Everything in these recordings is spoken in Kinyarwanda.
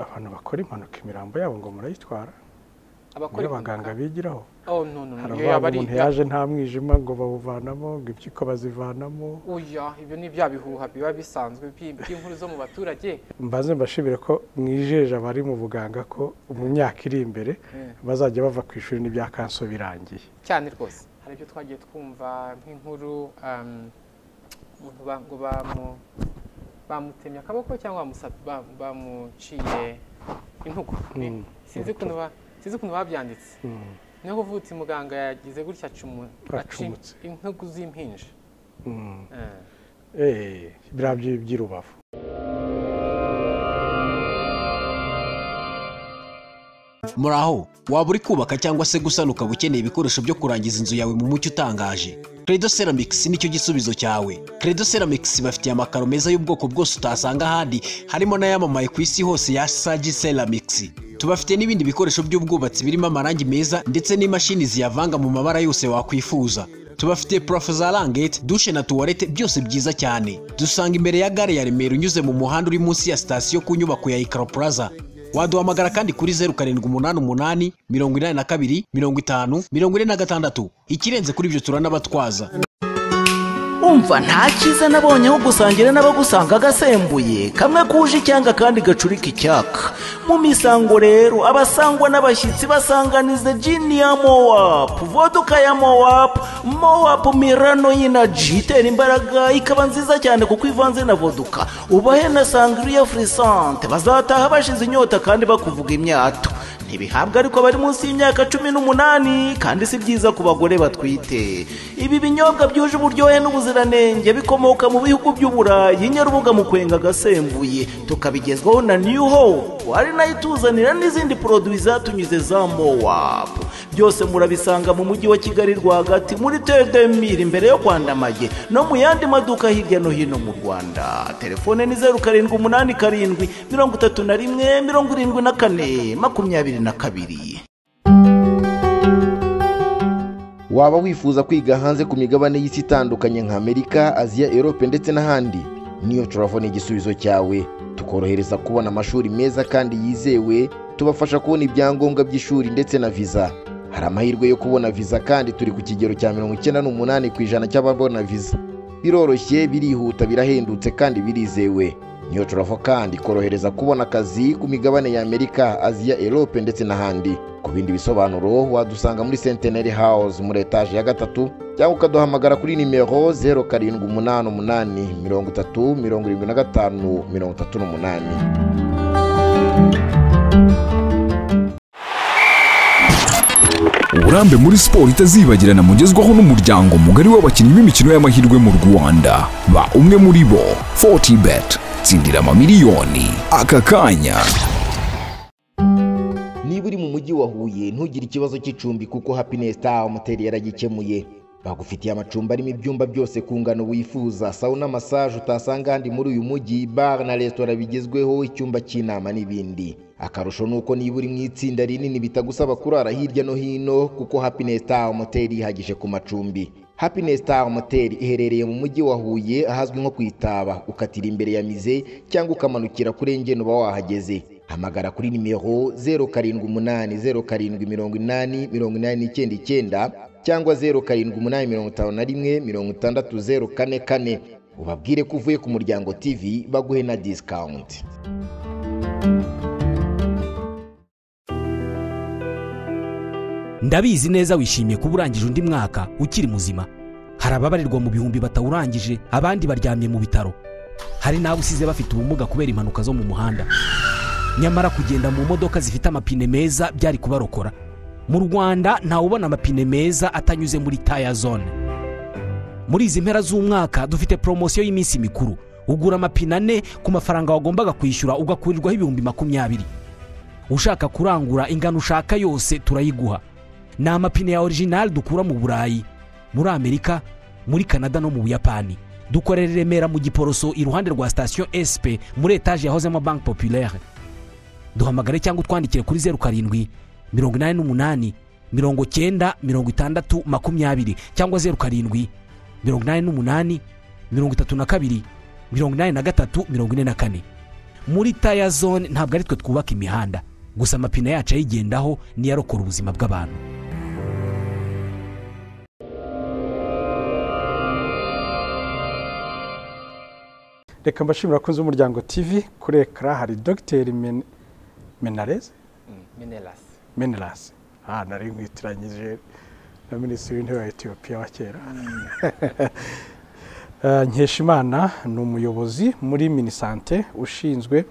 abantu bakora impanuka imirambo yabo ngo murayitwara abakora abaganga bigiraho no umuntu yaje nta mwijima ngo bawuvanamo ngo impyiko bazivanamo oya ibyo ni bya bihuha biba bisanzwe by'inkuru zo mu baturage mbaze mbashimire ko mwijeje abari mu buganga ko mu myaka iri imbere bazajya bava ku ishuri n'ibya kanso birangiye cyane rwose hari ibyo twagiye twumva nk'inkuru umuntu ngo bamutemye akaboko cyangwa bamuciye intugu sinzi ukuntu babyanditse niyo kuvutse muganga yagize gutya acumutse intugu z'impinja birabyo by'irubavu muraho waba uri kubaka cyangwa se gusana ukaba ukeneye ibikoresho byo kurangiza inzu yawe mu mucyo utangaje Credo Ceramics nicyo gisubizo cyawe. Credo Ceramics bafitiye amakaro meza y'ubwoko bwose utasanga ahandi, harimo n'ayamamaye ku isi hose ya Sagi Ceramics. Tubafite n'ibindi bikoresho by'ubwubatsi birimo amarangi meza ndetse n'imashini ziyavanga mu mabara yose wakwifuza. Tubafite parafo za rangete, dushe na tuwarete byose byiza cyane. Dusanga imbere ya gare ya Remera unyuze mu muhanda uri munsi ya sitasiyo ku nyubako ya Ikaro Plaza. Waduhamagara kandi kuri 0788 82 50 46. Ikirenze kuri ibyo turanabatwaza. Umva nta cyiza nabonye aho gusangira n'abagusanga gasembuye kamwe kuje icyanga kandi gacurika icyaka. Mu misango rero abasangwa n'abashyitsi basanganize gin ya Moap, vodka ya Moap Mirano y'Energy itera imbaraga ikaba nziza cyane kuko ivanze na vodka. Ubahe na sangria frisante bazataha bashize inyota kandi bakuvuga imyato. Ntibihabwa ariko bari munsi y'imyaka 18 kandi si byiza ku bagore batwite. Ibi binyobwa byuje uburyohe n'ubuziranenge bikomoka mu bihugu by'Uburayi, Nyarubuga mu kwenga gasembuye tukabigezwaho na New Hope, ari nayo ituzanira n'izindi produits zatunyuze za Moap. Byose murabisanga mu mujyi wa Kigali rwagati muri Tedemir imbere yo Kwandamage no mu yandi maduka hirya no hino mu Rwanda. Telefone ni 0787 31 74 22. Waba wifuza kwiga hanze ku migabane y'isi itandukanye nka Amerika, Aziya, Europe ndetse n'ahandi? Niyo Travel ni igisubizo cyawe. Tukorohereza kubona amashuri meza kandi yizewe, tubafasha kubona ibyangombwa by'ishuri ndetse na visa. Hari amahirwe yo kubona visa kandi turi ku kigero cya 98% cy'ababona visa. Biroroshye, birihuta, birahendutse kandi birizewe. Niyo Travel kandi korohereza kubona akazi ku migabane ya Amerika, Aziya, Europe ndetse n'ahandi. Ku bindi bisobanuro wadusanga muri Centenary House muri etage ya 3 cyangwa ukaduhamagara kuri nimero 0788 3075 Uburambe muri siporo itazibagirana mugezwaho n'umuryango mugari w'abakinnyi b'imikino y'amahirwe mu Rwanda. Ba umwe muri bo 40bet, tsindira amamiliyoni aka kanya. Niba uri mu mujyi wa Huye ntugire ikibazo cy'icumbi kuko Happiness Star Hotel yaragikemuye. Bagufitiye amacumbi arimo ibyumba byose ku ngano wifuza, sauna, massage utasanga handi muri uyu mujyi, bar na restaurant bigezweho, icyumba cy'inama n'ibindi. Akarusho nuko niba uri mu itsinda rinini bitagusaba kurara hirya no hino kuko Happiness Star Hotel ihagije ku macumbi. Happiness Star Hotel iherereye mu mujyi wa Huye ahazwi nko kwitaba, ukatira imbere ya mize cyangwa ukamanukira kuri Engene uba wahageze. Hamagara kuri nimero 0788 cyangwa 0788516044 ubabwire ko uvuye ku Muryango TV baguhe na discount. Ndabizi neza wishimiye kuba urangije undi mwaka ukiri muzima. Hari ababarirwa mu bihumbi batawurangije, abandi baryamye mu bitaro. Hari nabo usize bafite ubumuga kubera impanuka zo mu muhanda. Nyamara kugenda mu modoka zifite amapine meza byari kubarokora. Mu Rwanda nta ubona amapine meza atanyuze muri Tire Zone. Muri izi mpera z'umwaka dufite promotion y'iminsi mikuru. Ugura amapine 4 ku mafaranga wagombaga kwishyura ugakurirwaho ibihumbi 20. Ushaka kurangura ingano ushaka yose turayiguha. Ni amapine ya original dukura mu Burayi, muri Amerika, muri Canada no mu Buyapani. Dukorera Remera mu Giporoso iruhande rwa station SP muri etage yahozemo Banque Populaire. Duhamagare cyangwa utwandikire kuri 0788 90 90 20 cyangwa 0788 32 83 44. muri taya zone ntabwo ari twe twubaka imihanda gusa amapine yacu ayigendaho niyo arokora ubuzima bw'abantu. reka mbashimira abakunzi b'Umuryango TV. Kuri ekara hari Dr Menelas. Nari nkwitiranyije na minisitiri w'intebe wa Ethiopia wa kera. Nkeshimana ni umuyobozi muri Minisante ushinzwe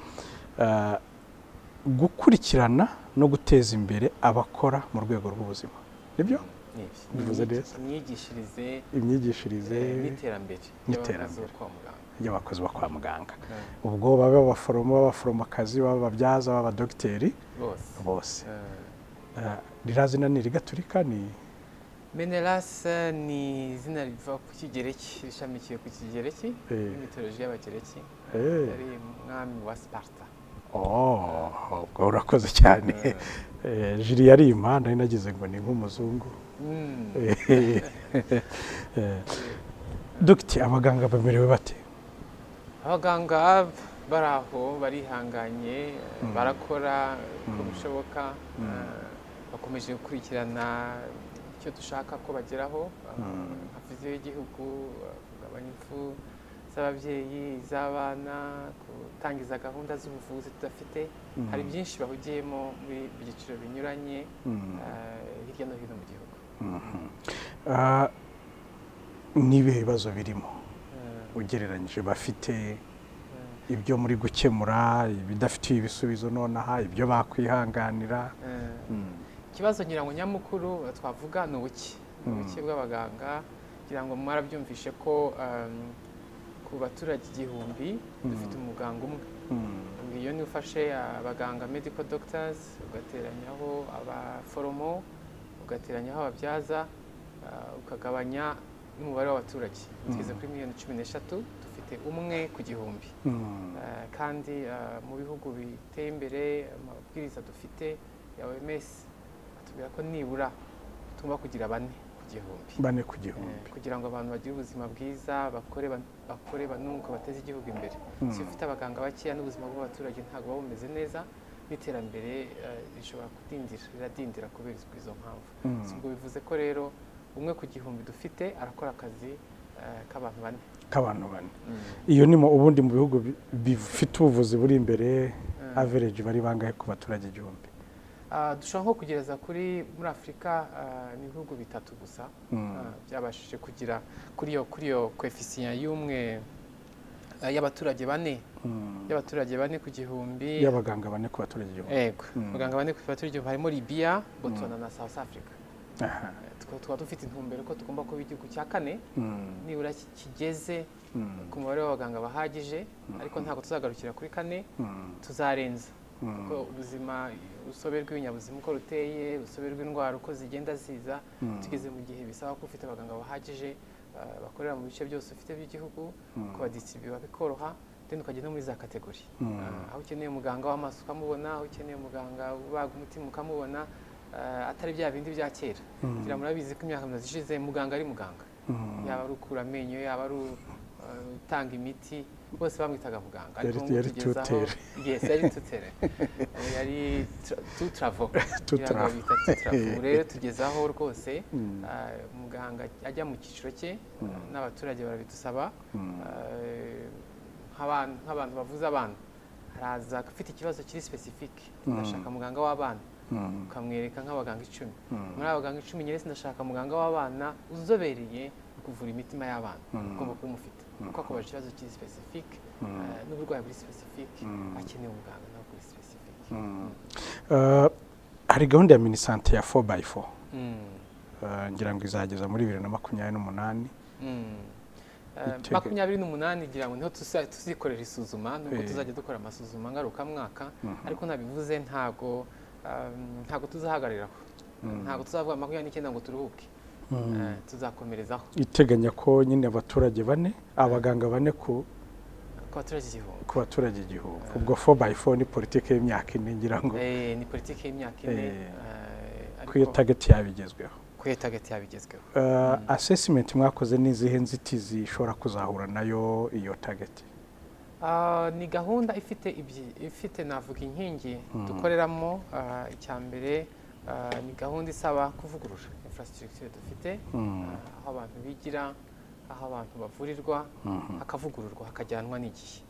gukurikirana no guteza imbere abakora mu rwego rw'ubuzima. Nibyo? Bivuze neza. Imyigishirize n'iterambere y'abakozi bo kwa muganga. Ubwo baba abaforomokazi, baba ababyaza, baba abadogiteri bose. Rirazina ni rigaturika ni Menelas ni izina riva ku Kigereki, rishamikiye ku Kigereki, imitoloji y'Abagereki. Yari umwami wa Sparta. Ubwo urakoze cyane. Jiri yari imana nagize ngo ni nk'umuzungu. Dogiteri, abaganga bamerewe bate? Abaganga baraho barihanganye, barakora uko bishoboka, bakomeje gukurikirana icyo dushaka ko bageraho, nka viziyo y'igihugu, kugabanya impfu z'ababyeyi, iz'abana, gutangiza gahunda z'ubuvuzi tudafite. Hari byinshi bahugiyemo muri byiciro binyuranye hirya no hino mu gihugu. N'ibihe bibazo birimo ugereranyije bafite ibyo muri gukemura, ibidafitiye ibisubizo nonaha, ibyo bakwihanganira? Ikibazo nyirango nyamukuru twavuga ni ubuke bw'abaganga. Kugira ngo mwarabyumvishe ko ku baturage 1000 dufite umuganga umwe. Iyo ni ufashe abaganga medical doctors, ugateranyaho abaforomo, ugateranyaho ababyaza, ukagabanya n'umubare w'abaturage. Tugeze kuri miliyoni 13, dufite umwe ku 1000. Kandi mu bihugu biteye imbere amabwiriza dufite ya OMS atubwira ko nibura tugomba kugira 4 ku 1000. Kugira ngo abantu bagire ubuzima bwiza, bakore banuka bateze igihugu imbere. Si ufite abaganga bakeya n'ubuzima bw'abaturage ntabwo baba bumeze neza, n'iterambere rishobora riradindira kubera izo mpamvu. Ubwo bivuze ko rero umwe ku 1000 dufite arakora akazi k'abantu 4. Iyo ni ubundi mu bihugu bifite ubuvuzi buri imbere, average bari bangahe ku baturage 1000? Dushobora nko kugereza muri Afurika ni ibihugu 3 gusa byabashije kugira kuri iyo coefficient y'umwe y'abaturage 4 ku 1000, y'abaganga 4 ku baturage 1000. Yego, abaganga 4 ku baturage 1000 harimo Libya, Botswana na South Africa. Tukaba dufite intumbero ko tugomba kuba igihugu cya 4 nibura kigeze ku mubare w'abaganga bahagije, ariko ntabwo tuzagarukira kuri 4, tuzarenza. Kuko ubuzima, urusobe rw'ibinyabuzima uko ruteye, urusobe rw'indwara uko zigenda ziza, tugeze mu gihe bisaba ko ufite abaganga bahagije bakorera mu bice byose ufite by'igihugu, kubadistribuwa bikoroha, then ukagenda muri za kategori. Aho ukeneye umuganga w'amaso ukamubona, aho ukeneye umuganga ubaga umutima ukamubona, atari bya bindi bya kera. Kugira murabizi ko imyaka ishize muganga ari muganga, yaba ari ukura amenyo, yaba ari utanga imiti, bose bamwitaga muganga. Ariko yari tutere. Yes, yari tutere. Yari tutravo. Rero tugezaho rwose muganga ajya mu cyiciro cye, n'abaturage barabidusaba. Nk'abantu bavuza abana, haraza afite ikibazo kiri specific, ndashaka muganga w'abana, ukamwereka nk'abaganga 10. Muri abaganga 10 nyine ndashaka muganga w'abana uzobereye kuvura imitima y'abana, ugomba kuba umufite. Kuko akobaje ikibazo kiri specific n'uburwayi buri specific, akeneye umuganga nawe kuri specific. Hari gahunda ya Minisante ya 4x4, ngira ngo izageza muri 2028. 28 ngira ngo niho tuzikorera isuzuma, nubwo tuzajya dukora amasuzuma ngarukamwaka, ariko nabivuze ntago tuzahagariraho, ntago tuzavuga 29 ngo turuhuke. Tuzakomerezaho. Iteganya ko nyine abaturage 4, abaganga 4 ku baturage 1000. Ubwo 4x4 ni politike y'imyaka 4 ngira ngo. Ni politike y'imyaka 4. Ku iyo target yabigezweho. Assessment mwakoze n'izihe nzitizi ishobora kuzahura nayo iyo target? ni gahunda ifite navuga inkingi dukoreramo. Icya mbere ni gahunda isaba kuvugurura infrastructure dufite, aho abantu bigira, aho abantu bavurirwa hakavugururwa hakajyanwa n'igihe.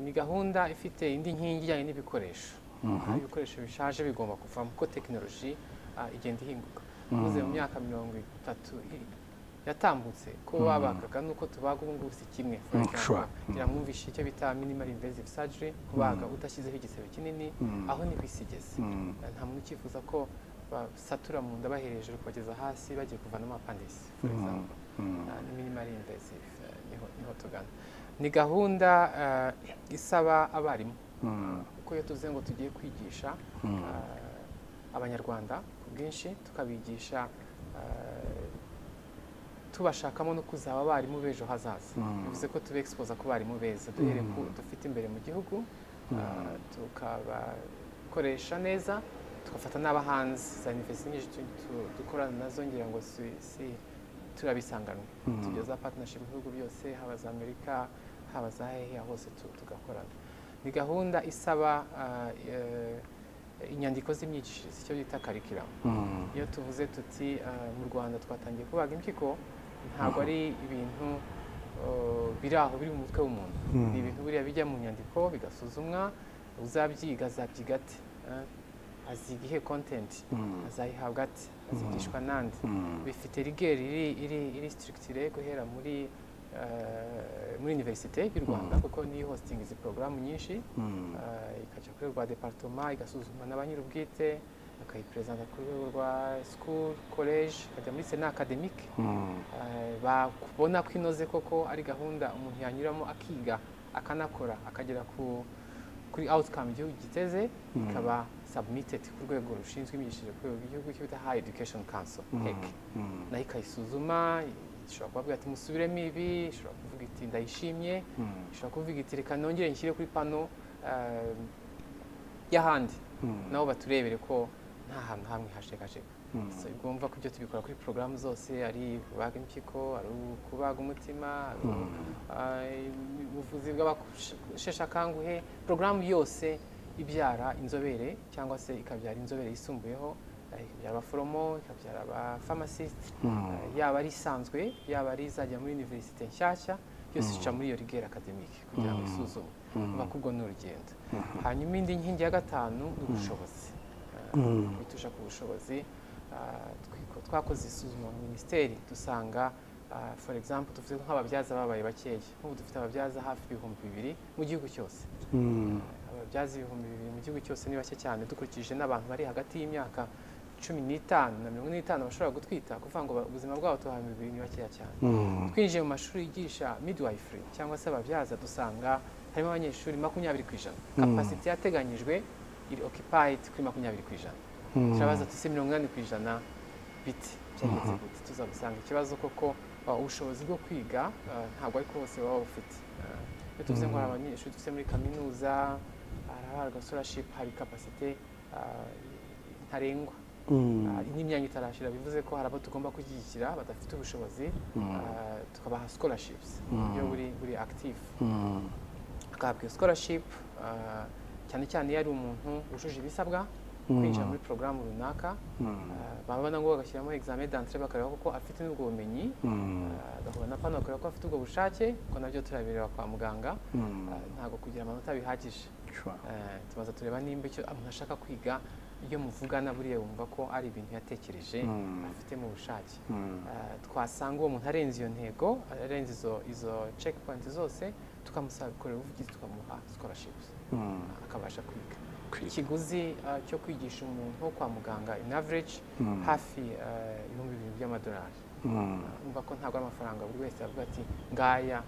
Ni gahunda ifite indi nkingi ijyanye n'ibikoresho. Ibikoresho bishaje bigomba kuvamo kuko tekinoloji igenda ihinduka. Uvuze mu myaka 30 yatambutse ko babagaga nuko tubaga ubu ngubu si kimwe. Kugira mwumvishe icyo bita minimal invasive surgery, kubaga udashyizeho igisebe kinini, aho ni bisigeze. Nta muntu ukifuza ko basatura mu nda bahereje kubageza hasi bagiye kuvanamo appendix, for example. Ni minimal invasive niho tugana. Ni gahunda isaba abarimu, kuko iyo tuvuze ngo tugiye kwigisha abanyarwanda ku bwinshi, tukabigisha tubashakamo no kuzaba abarimu b'ejo hazaza. Bivuze ko tube expose ku barimu beza duhere ku dufite imbere mu gihugu, tukabakoresha neza, tugafata n'abahanzi za university nyinshi dukorana nazo, ngira ngo turabisanganwe. Tugeza partnership mu bihugu byose, haba za Amerika, haba za hehe, hose tugakorana. Ni gahunda isaba inyandiko z'imyigishirize, icyo bita curriculum. Iyo tuvuze tuti mu Rwanda twatangiye kubaga impyiko, ntabwo ari ibintu biri aho biri mu mutwe w'umuntu. Ni ibintu buriya bijya mu nyandiko bigasuzumwa, uzabyiga azabyiga ati, aziga ihe content, azayihabwa ati, azigishwa nandi. Bifite rigeri iri structure guhera muri universite y'u Rwanda, kuko ni hosting izi porogaramu nyinshi, ikajya kuri rwa departement, igasuzumwa n'abanyirubwite, bakayipresenta ku rwego rwa school, college, ikajya muri sena academique. Bakubona ko inoze koko ari gahunda umuntu yanyuramo akiga, akanakora, akagera kuri outcome igihugu giteze, ikaba submitted ku rwego rushinzwe imyigishirize ku rwego rw'igihugu cyitwa Higher Education Council, HEC. Nayo ikayisuzuma, ishobora kuvuga ati musubiremo ibi, ishobora kuvuga iti ndayishimye, ishobora kuvuga iti reka nongere nshyire kuri pano y'ahandi, nabo baturebere ko nta hantu hamwe hashekasheka. Ugomva ko ibyo tubikora kuri porogaramu zose, ari kubaga impyiko, ari kubaga umutima, ubuvuzi bw'abasheshakanguhe, porogaramu yose ibyara inzobere cyangwa se ikabyara inzobere yisumbuyeho, ikabyara abaforomo, ikabyara abapharmacist, yaba ari isanzwe, yaba ari izajya muri universite nshyashya, yose ica muri iyo rigere academique kugira ngo isuzume. Kuva kubwo ni urugendo. Hanyuma indi nkingi ya gatanu ni ubushobozi. Bitusha ku bushobozi, twakoze isuzuma mu minisiteri dusanga for example tuvuze nk'ababyaza babaye bakeya. Nk'ubu dufite ababyaza hafi 2,000 mu gihugu cyose. Ababyaza 2,000 mu gihugu cyose ni bake cyane, dukurikije n'abantu bari hagati y'imyaka 15 na 45 bashobora gutwita, kuvuga ngo ubuzima bwabo tuhaye 2,000 ni bakeya cyane. Twinjiye mu mashuri yigisha midwifery cyangwa se ababyaza, dusanga harimo abanyeshuri 20%. Capacity yateganyijwe iri occupied kuri 20%. Turabaza tusi 80% biti cyangwa gute, tuza gusanga ikibazo koko ubushobozi bwo kwiga ntabwo ariko bose baba bufite. Iyo tuvuze ngo abanyeshuri dufite muri kaminuza, arahabwa scholarship, hari capacity ntarengwa, n'imyanya itarashira, bivuze ko hari abo tugomba kugikira badafite ubushobozi, tukabaha scholarships iyo buri active. Akahabwa scholarship cyane cyane iyo ari umuntu ujuje ibisabwa kwinjira muri porogaramu runaka, babona ngo bagashyiramo examen d'entrée bakareba koko afite n'ubwo bumenyi, bagahura na pano bakareba ko afite ubwo bushake, ko nabyo turabireba kwa muganga. Ntabwo kugira amanota bihagije, tumaze tureba nimba icyo umuntu ashaka kwiga, iyo muvugana buriya wumva ko ari ibintu yatekereje afite mu bushake. Twasanga uwo muntu arenze iyo ntego, arenze izo checkpoint zose, tukamusaba gukorera ubuvugizi, tukamuha scholarships akabasha kwiga. Ikiguzi cyo kwigisha umuntu kwa muganga in average hafi $2,000 umva ko ntabwo amafaranga buri wese avuga ati ngaya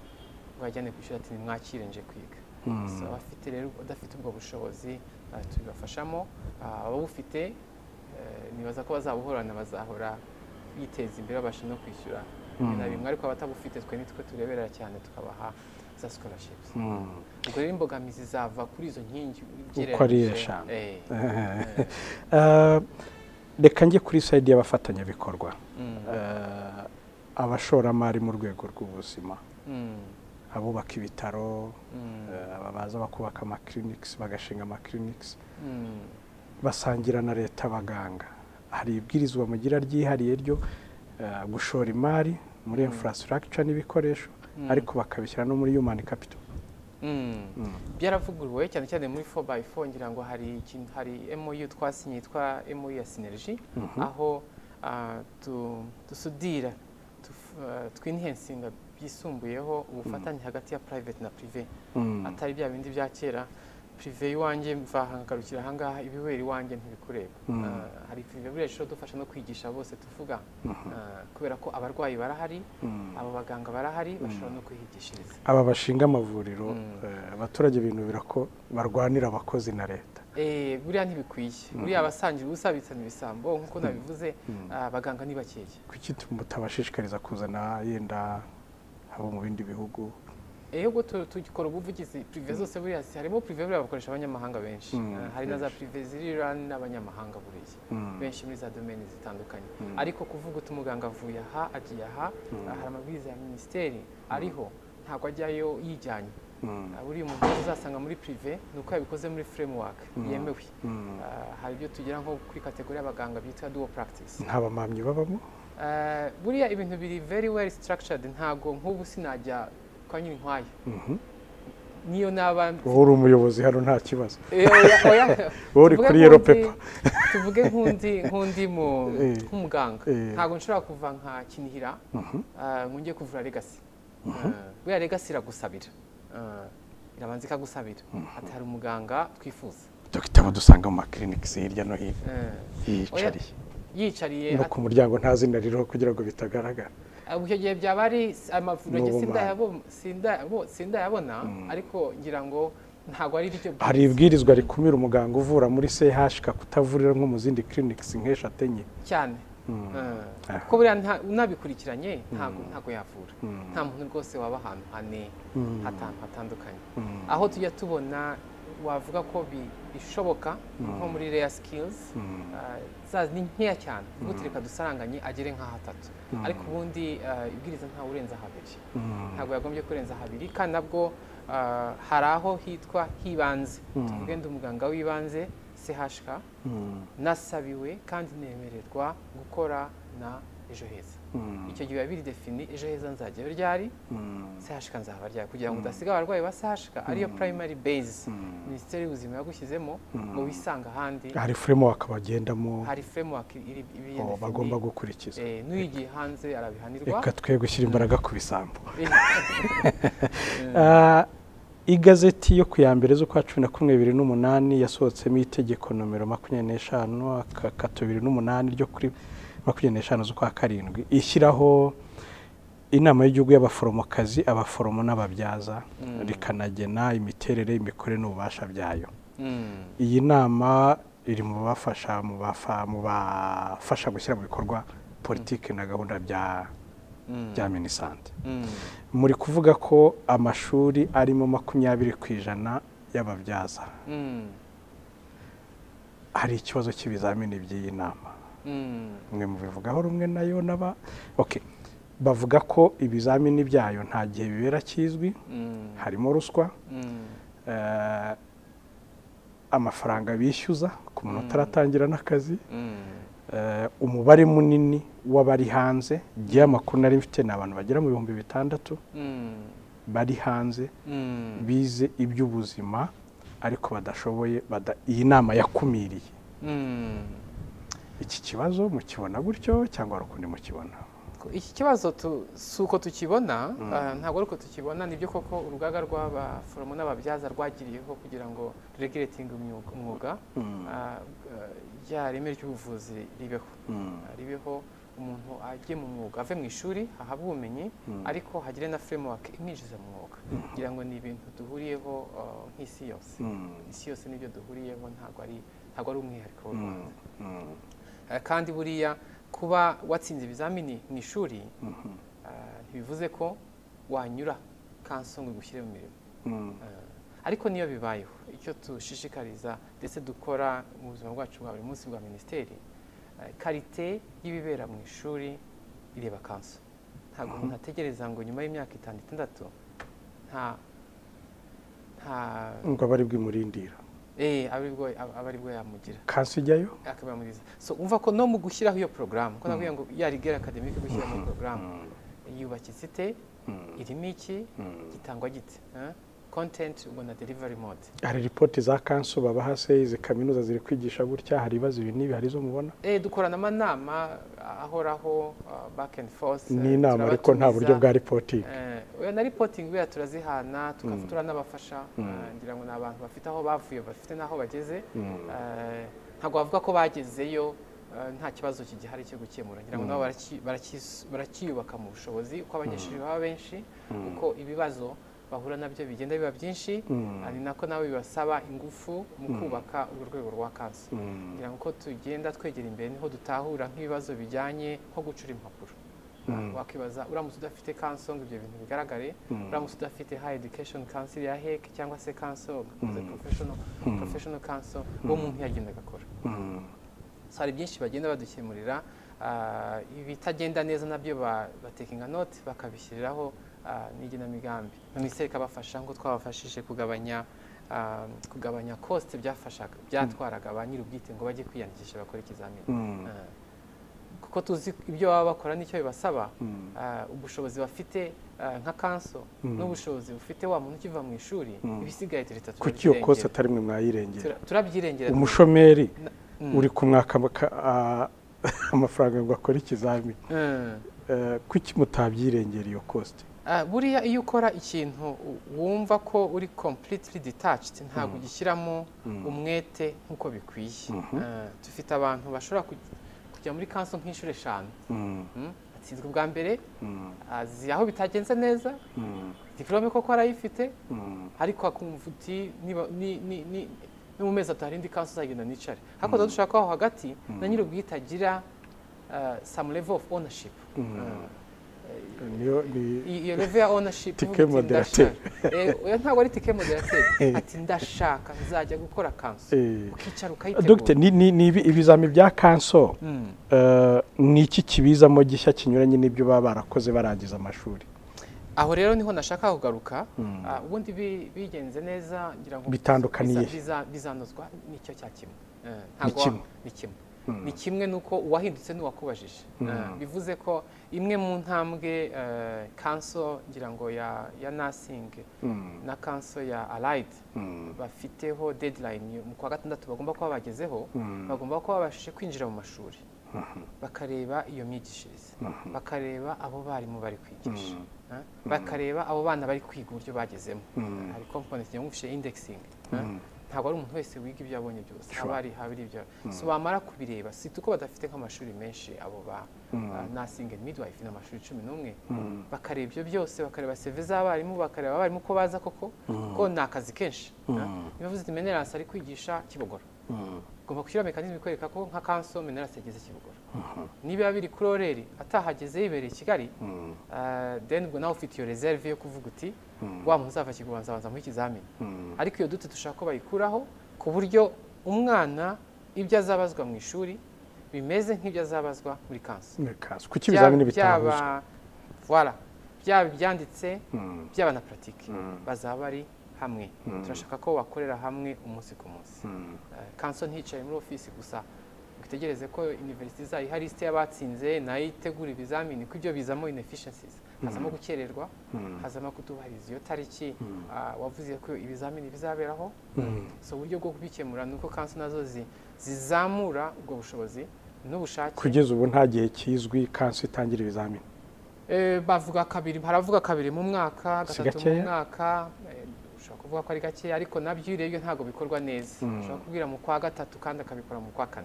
ngajyane kwishyura ati nimwakire nje kwiga. So abafite rero udafite ubwo bushobozi tubibafashamo, ababufite nibaza ko bazabuhorana, bazahora biteza imbere babasha no kwishyura na bimwe, ariko abatabufite twe nitwe tureberera cyane tukabaha za scholarships. Ubwo rero imbogamizi zava kuri izo nkingi uko ari eshanu. Reka njye kuri side y'abafatanyabikorwa, abashoramari mu rwego rw'ubuzima, abubaka ibitaro baza bakubaka clinics bagashinga clinics basangira na leta abaganga hari ibwirizwa mugira ryihariye ryo gushora imari muri infrastructure n'ibikoresho ariko bakabishyira no muri human capital byaravuguruwe cyane cyane muri 4x4 ngira ngo hari MOU twasinye yitwa MOU ya Synergy aho dusudira twinhensinga byisumbuyeho ubufatanye hagati ya private na privé atari bya bindi bya kera privé iwanjye mvahangarukira ahangaha ibibera iwanjye ntibikureba hari privé buriya dufasha no kwigisha bose tuvuga kubera ko abarwayi barahari abo baganga barahari bashobora no kwihigishiriza aba bashinga amavuriro abaturage binubira ko barwanira abakozi na leta buriya ntibikwiye buriya abasangira ubusabitsana ibisambo nk'uko nabivuze abaganga ni bakeya kuki mutabashishikariza kuzana yenda abo mu bindi bihugu Ego tugikora ubuvugizi privé zose buriya harimo privé buriya bakoresha abanyamahanga benshi hari na za privé zirira n'abanyamahanga buriya benshi muri za domaine zitandukanye ariko kuvuga umuganga avuye aha agiye aha hari amabwiriza ya ministeri ariho ntabwo ajyayo yijyanye buriya umuntu uzasanga muri privé nuko yabikoze muri framework yemewe hari ibyo tugira nko kuri kategori y'abaganga byitwa dual practice nta bamamyi babamo buriya ibintu biri very well structured ntago nk'ubu sinajya kwa nyiri nkwaya niyo naba uri umuyobozi hano nta kibazo uri kuri yero pepa tuvuge nk'undi nk'umuganga ntabwo nshobora kuva nka Kinihira ngo njye kuvura Legacy buriya Legacy iragusabira irabanza ikagusabira ati hari umuganga twifuza dogita badusanga mu clinics hirya no hino yicariye no ku muryango nta zina ririho kugira ngo bitagaragara icyo gihe byaba ari amavuriro sindayabona ariko ngira ngo ntabwo ari iryo hari ibwirizwa rikumira umuganga uvura muri CHK kutavurira nko mu zindi clinics nk'eshatu enye cyane kuko buriya unabikurikiranye ntabwo yavura nta muntu rwose waba ahantu hatandukanye aho tujya tubona wavuga ko bishoboka nko muri rare skills ni nkeya cyane ubwo reka dusaranganye agere nka hatatu ariko ubundi ibwiriza ntawe urenza habiri ntabwo yagombye kurenza habiri kandi nabwo hari aho hitwa hibanze tuvuge ndi umuganga w'ibanze CHK nasabiwe kandi nemererwa gukora na ejo heza icyo gihe biba biri defini ejo heza nzajyayo ryari CHK nzaba ryari kugira ngo udasiga abarwayi ba CHK ariyo primary base minisiteri y'ubuzima yagushyizemo ngo wisanga ahandi hari framework bagendamo hari framework bagomba gukurikiza n'uyigiye hanze arabihanirwa reka twe gushyira imbaraga ku bisambo igazeti yo ku ya mbere z'ukwa 11/2008 yasohotsemo itegeko nomero 25/2008 ryo kuri 25 z'ukwa 7 ishyiraho inama y'igihugu y'abaforomokazi abaforomo n'ababyaza rikanagena imiterere imikorere n'ububasha byayo iyi nama iri mu bafasha gushyira mu bikorwa politiki na gahunda bya minisante muri kuvuga ko amashuri arimo 20% y'ababyaza hari ikibazo cy'ibizamini by'iyi nama mwe mubivugaho rumwe nayo naba bavuga ko ibizamini byayo nta gihe bibera kizwi harimo ruswa amafaranga bishyuza ku muntu utaratangira n'akazi umubare munini w'abari hanze giye amakuru nari mfite n'abantu bagera mu 6,000 bari hanze bize iby'ubuzima ariko badashoboye iyi nama yakumiriye iki kibazo mukibona gutyo cyangwa ari ukundi mukibona iki kibazo si uko tukibona ntabwo ari uko tukibona nibyo koko urugaga rw'abaforomo n'ababyaza rwagiriyeho kugira ngo regulating umwuga rya reme ry'ubuvuzi ribeho umuntu ajye mu mwuga ave mu ishuri ahabwe ubumenyi ariko hagire na framework imwinjiza mu mwuga kugira ngo ni ibintu duhuriyeho nk'isi yose isi yose nibyo duhuriyeho ntabwo ari umwihariko w'u Rwanda kandi buriya kuba watsinze ibizamini mu ishuri ntibivuze ko wanyura kanso ngo igushyire mu mirimo ariko niyo bibayeho icyo dushishikariza ndetse dukora mu buzima bwacu bwa buri munsi bwa minisiteri karite y'ibibera mu ishuri ireba kanso ntabwo umuntu ategereza ngo nyuma y'imyaka 5-6 ngo aba ari bwimurindira aba ari bwo yamugira kansi ijyayo akabamuriza. So umva ko no mu gushyiraho iyo porogaramu ko navuye ngo ya Rigel Academic gushyira mu porogaramu yubakitse ite, irimo iki, gitangwa gite, content ubwo na delivery mode. Hari ripoti za kanso babaha se izi kaminuza ziri kwigisha gutya, hari ibibazo ibi n'ibi hari zo mubona? Dukorana amanama ahoraho back and forth. Ni inama ariko nta buryo bwa reporting. Na reporting biya turazihana tukafutura n'abafasha, ngira ngo n'abantu bafite aho bavuye bafite naho bageze, ntabwo bavuga ko bagezeyo nta kibazo kigihari cyo gukemura. Ngira ngo nabo barakiyubaka mu bushobozi uko abanyeshuri baba benshi, uko ibibazo bahura nabyo bigenda biba byinshi, ari nako nawe bibasaba ingufu mu kubaka urwo rwego rwa kanso. Ngira ngo ko tugenda twegera imbere niho dutahura nk'ibibazo bijyanye nko gucura impapuro. Wakibaza uramutse udafite kanso ngo ibyo bintu bigaragare, uramutse udafite high education council ya HEC cyangwa se kanso professional council bo muntu yagenda agakora. So hari byinshi bagenda badukemurira, ibitagenda neza nabyo batekinga note bakabishyiriraho n'igenamigambi. Minisiteri ikabafasha ngo twabafashije kugabanya cost byatwaraga ba nyir'ubwite ngo bajye kwiyandikisha bakora ikizamini, kuko tuzi ibyo baba bakora n'icyo bibasaba, ubushobozi bafite nka kanso n'ubushobozi bufite wa muntu ukiva mu ishuri, ibisigaye leta turabyirengera. Kuki iyo cost atari mwe mwayirengera? Turabyirengera. Umushomeri uri kumwaka amafaranga ngo akore ikizamini, kuki mutabyirengera iyo cost? Buriya iyo ukora ikintu wumva ko uri completely detached, ntabwo ugishyiramo umwete nk'uko bikwiye. Dufite abantu bashobora kujya muri kanso nk'inshuro 5, atsinzwe ubwa mbere, azi aho bitagenze neza, diplome koko arayifite, ariko akumva uti ni mu mezi atari indi kanso uzagenda nicare. Ariko dushaka aho hagati na nyir'ubwite agira some level of ownership. Iyo level ya ownership tike moderateur, ntabwo ari tike moderateur, ati ndashaka nzajya gukora kanso, ukicara ukayitegura. Dr. ni ibizami bya kanso ni iki kibizamo gishya kinyuranye n'ibyo baba barakoze barangiza amashuri? Aho rero niho nashaka kugaruka. Ubundi bigenze neza ngira ngo bitandukaniye bizanozwa n'icyo cya kimwe. Ntabwo ni kimwe. Ni kimwe nuko uwahindutse n'uwakubajije. Bivuze ko imwe mu ntambwe kanso ngira ngo ya nursing na kanso ya allied bafiteho deadline mu kwa 6 bagomba kuba bagezeho, bagomba kuba babashije kwinjira mu mashuri, bakareba iyo myigishirize, bakareba abo barimu bari kwigisha, bakareba abo bana bari kwiga uburyo bagezemo. Hari component nyamufishe indexing, ntabwo ari umuntu wese wiga ibyo yabonye byose, habiri ibyo. So bamara kubireba, si tuko badafite nk'amashuri menshi abo ba nursing and midwife n'amashuri 11, bakareba ibyo byose, bakareba CV z'abarimu, bakareba abarimu ko baza koko ko ni akazi kenshi. Bivuze ati Menerance ari kwigisha Kibogora, ugomba gushyira mekanizme ikwereka ko nka kanso Menerance yageze Kibogora. Niba biri kuri oreri atahageze yibereye Kigali, then ubwo nawe ufite iyo reserve yo kuvuga uti wa muntu uzava kigubanza banza mu ikizamini. Ariko iyo dute dushaka ko bayikuraho ku buryo umwana ibyo azabazwa mu ishuri bimeze nk'ibyo azabazwa muri kanso. Kuki ibizamini bitahuzwa? Voilà, byaba byanditse byaba na pratique bazaba ari hamwe. Turashaka ko bakorera hamwe umunsi ku munsi. Kanso nticaye muri office gusa utegereze ko university zayi hari liste y'abatsinze nayo itegura ibizamini, ko ibyo bizamo inefficiencies, hazamo gukererwa, hazamo kutubahiriza iyo tariki wavuze ko ibizamini bizaberaho. So uburyo bwo kubikemura nuko kanso nazo zizamura ubwo bushobozi n'ubushake. Kugeza ubu nta gihe kizwi kanso itangira ibizamini. Bavuga kabiri, haravuga kabiri mu mwaka, gatatu mu mwaka. Ushobora kuvuga ko ari gake, ariko nabyo urebye ntabwo bikorwa neza. Ushobora kubwira mu kwa 3 kandi akabikora mu kwa 4,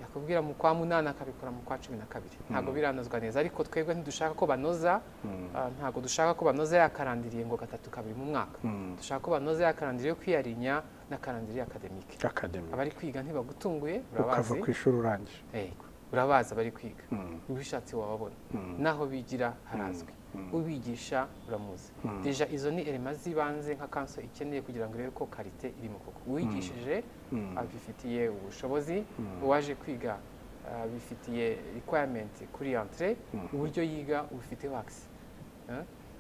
yakubwira mu kwa 8 akabikora mu kwa 12. Ntabwo biranozwa neza, ariko twebwe ntidushaka ko banoza, ntabwo dushaka ko banoza yakarandiriye ngo 3 kabiri mu mwaka. Dushaka ko banoza yakarandiriye yo kwiyarinya na karandiriye academic. Abari kwiga ntibagutunguye, urabazi ukava ku ishuri urangije, urabaza bari kwiga, ubishatse wababona, naho bigira harazwi, ubigisha uramuzi. Deja izo ni elements zibanze nka kanso ikeneye kugira ngo rero ko karite irimo koko. Uwigishije abifitiye ubushobozi, uwaje kwiga bifitiye requirement kuri entrée, uburyo yiga ubifite wax.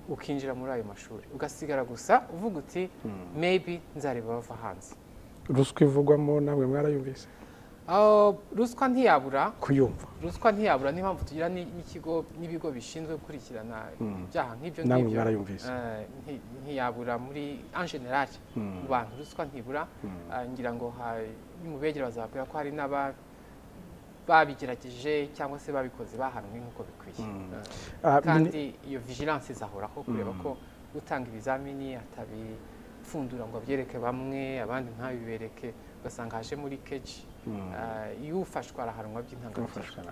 ukinjira muri ayo mashuri ugasigara gusa uvuga uti maybe nzareba bava hanze. Ruswa ivugwamo namwe mwarayumvise? Ruswa ntiyabura kuyumva. Ruswa ntiyabura, niyo mpamvu tugira n'ibigo bishinzwe gukurikirana ibyaha nk'ibyo namwe mwarayumvise? Ntiyabura muri en general mu bantu ruswa ntibura. Ngira ngo nimubegera bazababwira ko hari babigerageje cyangwa se babikoze bahanwe nk'uko bikwiye. Kandi iyo vigilance izahoraho kureba ko utanga ibizamini atabipfundura ngo abyereke bamwe abandi ntabibereke, ugasanga haje muri keji. Iyo ufashwe arahanwa by'intangarugero.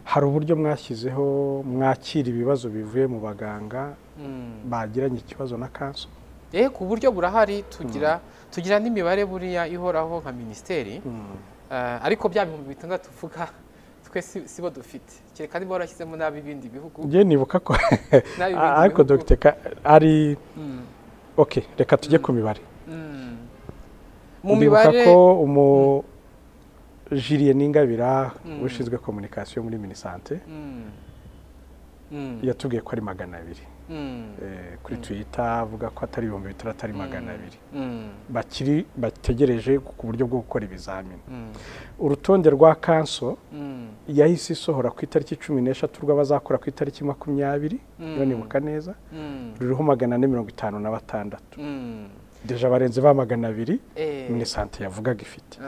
Hari uburyo mwashyizeho mwakira ibibazo bivuye mu baganga bagiranye ikibazo na kanso? Ku buryo burahari, tugira n'imibare buriya ihoraho nka minisiteri, ariko bya bihumbi 6 tuvuga twe sibo dufite, kereka niba warashyizemo nabi ibindi bihugu. Ngiye nibuka ko ariko Dr. ari okay, reka tujye ku mibare. Mu mibare ko Julien Ningabira ushinzwe communication muri Minisante yatubwiye ko ari 200 kuri Twitter, avuga ko atari 300 atari 200 bategereje ku buryo bwo gukora ibizamini. Urutonde rwa kanso yahise isohora ku itariki 16 rw'abazakora ku itariki 20 yo nibuka neza, ruriho 456 deja barenze ba 200 Minisante yavugaga ifite.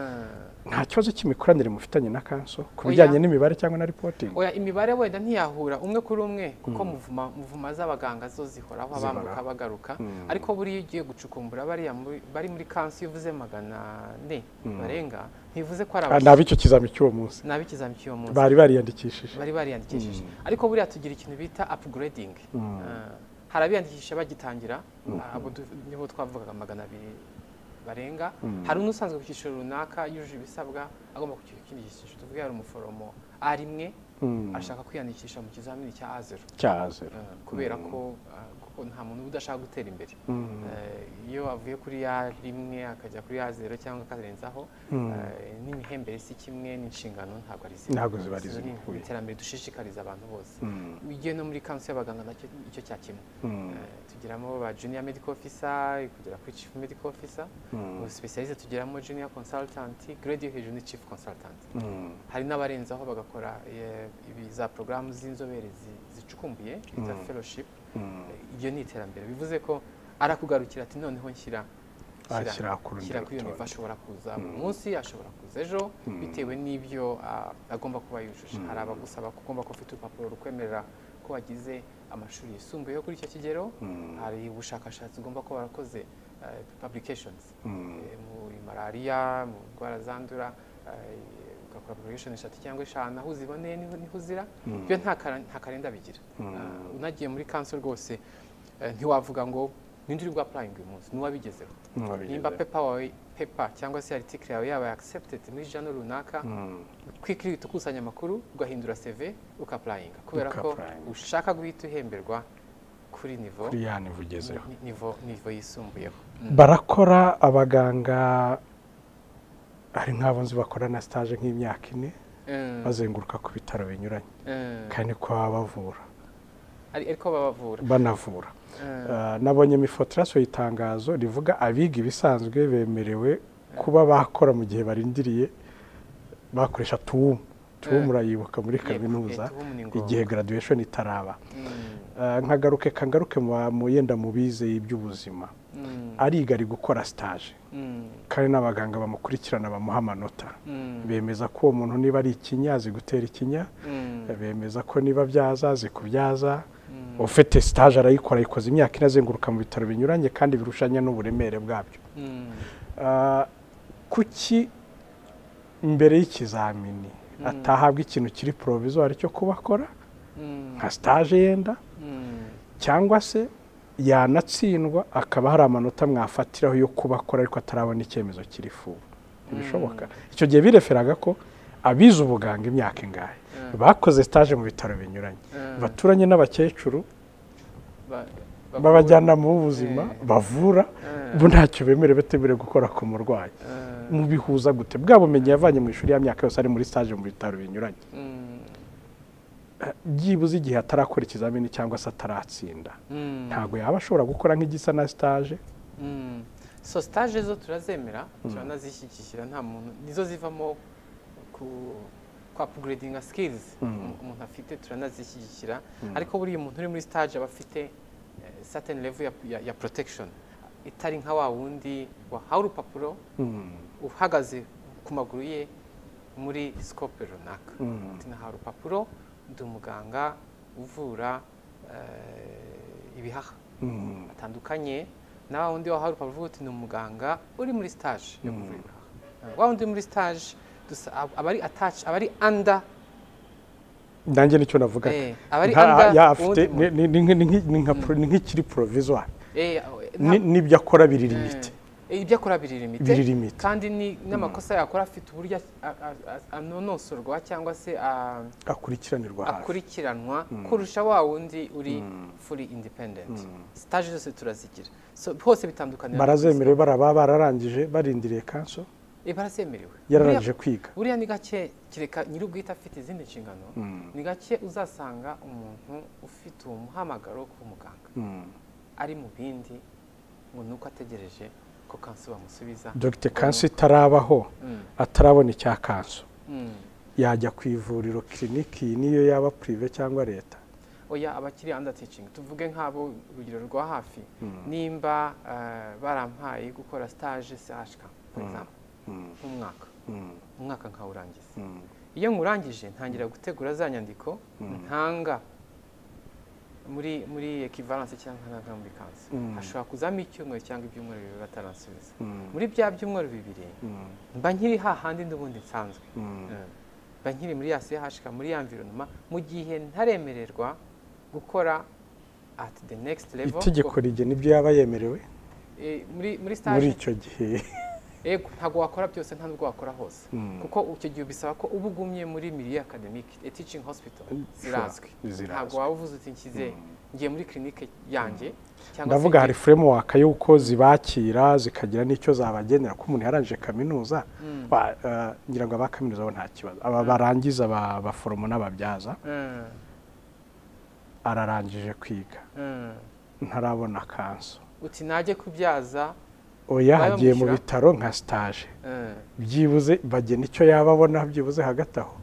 Nta kibazo cy'imikoranire mufitanye na kanso ku bijyanye n'imibare cyangwa na reporting? Oya, imibare wenda ntiyahura umwe kuri umwe kuko muvuma z'abaganga zo zihoraho abamuka bagaruka, ariko buri ugiye gucukumbura bari muri kanso uvuze 400 barenga, ntivuze ko ari nabicyo kizami cy'uwo munsi. Nabikizami cy'uwo munsi bari bariyandikishije. Ariko buriya tugira ikintu bita upgrading. Harabiyandikisha bagitangira abo nibo twavugaga 200 barenga. Hari unusanzwe ku cyiciro runaka yuje ibisabwa agomba kugira ikindi cyiciro, tuvuga ari umuforomo arimwe ashaka kwiyandikisha mu kizamini cya A0 kubera ko nta muntu udashaka gutera imbere. Iyo avuye kuri A1 akajya kuri A0 cyangwa akarenzaho, n'imihembere si kimwe, n'inshingano ntabwo zibariza. Iterambere dushishikariza abantu bose. Ugiye no muri kanso y'abaganga nacyo icyo cya kimwe. Tugiramo ba junior medical officer kugera kuri chief medical officer, mu specialist tugiramo junior consultant, grade yo hejuru ni chief consultant. Hari n'abarenzaho bagakora za programu z'inzobere zicukumbuye bita fellowship. Ibyo ni iterambere, bivuze ko arakugarukira ati noneho nshyira kuri iyo niva ashobora kuza munsi, ashobora kuza ejo bitewe n'ibyo agomba kuba yujuje. Hari abagusaba ko ugomba kuba ufite urupapuro rukwemerera ko wagize amashuri yisumbuye yo kuri icyo kigero. Hari ubushakashatsi ugomba kuba warakoze publications muri malaria, mu ndwara zandura, ugakora publication 3 cyangwa 5 aho uziboneye niho uzira. Byo nta karenda bigira. Unagiye muri kanso rwose ntiwavuga ngo nindi uri bwa applying uyu munsi n'uwabigezeho. Nimba paper cyangwa se article yawe yaba accepted muri journal runaka, quickly tukusanya amakuru ugahindura CV ukapplying kubera ko ushaka guhita uhemberwa kuri nivo ugezeho, nivo yisumbuyeho. Barakora abaganga hari nk'abo nzi bakora na stage nk'imyaka 4 bazenguruka ku bitaro binyuranye kandi ko bavura ariko banavura. Nabonye mifotraso yitangazo rivuga abiga ibisanzwe bemerewe kuba bakora mu gihe barindiriye bakoresha tuwumu murayibuka muri kaminuza igihe graduation itaraba. Nkagaruke mu yenda mubize iby'ubuzima ariga ari gukora stage kandi n'abaganga bamukurikirana bamuha amanota, bemeza ko uwo muntu niba ari ikinya azi gutera ikinya, bemeza ko niba byazazi kubyaza. Ufite stage arayikora, ikoze imyaka 4 azenguruka mu bitaro binyuranye kandi birushanya n'uburemere bwabyo. Kuki imbere y'ikizamini atahabwa ikintu kiri provisoire cyo kubakora nka stage yenda, cyangwa se yanatsindwa akaba hari amanota mwafatiraho yo kubakora ariko atarabona icyemezo kirifu? Bishoboka. Icyo gihe bireferaga ko abize ubuganga imyaka ingahe bakoze stage mu bitaro binyuranye, baturanye n'abakecuru babajyana mu buzima bavura, bo ntacyo bemerewe betemere gukora ku murwayi. Mubihuza gute bwa bumenyi yavanye mu ishuri y'amyaka yose ari muri stage mu bitaro binyuranye? byibuze igihe atarakora ikizamini cyangwa se ataratsinda ntabwo yaba ashobora gukora nk'igisa na stage. So stage zo turazemera turanazishyigikira, nta muntu nizo zivamo kwa upgrading skills umuntu afite, turanazishyigikira. Ariko buriya umuntu uri muri stage aba afite certain level ya protection, itari nka wa wundi wahawe urupapuro uhagaze ku maguru ye muri scope runaka. Nahawe urupapuro, ndi umuganga uvura ibihaha atandukanye, na wundi wahawe urupapuro uvuga uti ni umuganga uri muri stage yo kuvura ibihaha. Wa wundi muri stage abari attach, abari under, nanjye nicyo navuga, abari under afite ni nk'ikiri provisoire, n'ibyo akora biri limite, ibyo akora biri limite, kandi n'amakosa yakora afite uburyo anonosorwa cyangwa se akurikiranwa kurusha wa wundi uri fully independent. Stage zose turazigira, so hose bitandukanye. Barazemerewe, baraba bararangije barindiriye kanso, barasemerewe, yararangije kwiga. Buriya ni gake, kireka nyir'ubwite afite izindi nshingano, ni gake uzasanga umuntu ufite uwo muhamagaro ku muganga ari mu bindi ngo nuko ategereje ko kanso bamusubiza. Dr. Kanso itarabaho atarabona icya kanso, yajya ku ivuriro kliniki niyo yaba prive cyangwa leta. Oya, abakiri under teaching, tuvuge nk'abo urugero rwa hafi, nimba barampaye gukora stage CHK for example umwaka nkawurangiza. Iyo nkurangije ntangira gutegura za nyandiko ntanga muri equivalence cyangwa nka muri kanso. Hashobora kuzamo icyumweru cyangwa ibyumweru bibiri bataransubiza. Muri bya byumweru bibiri mba nkiri hahandi n'ubundi nsanzwe, mba nkiri muri ya CHK, muri ya environnement, mu gihe ntaremererwa gukora at the next level. Itegeko rigena ibyo yaba yemerewe muri stage muri icyo gihe. Ego, ntabwo wakora byose, nta nubwo wakora hose, kuko icyo gihe bisaba ko uba ugumye muri milieu academique, a teaching hospital zirazwi. Ntabwo waba uvuze uti nshyize ngiye muri clinique yanjye, ndavuga hari framework y'uko zibakira zikagira n'icyo zabagenera, ko umuntu yarangije kaminuza, ngira ngo abakaminuza bo nta kibazo, aba barangiza abaforomo n'ababyaza, ararangije kwiga ntarabona kanso, uti najye kubyaza, oya hagiye mu bitaro nka stage, byibuze bagena icyo yaba abona byibuze hagati aho.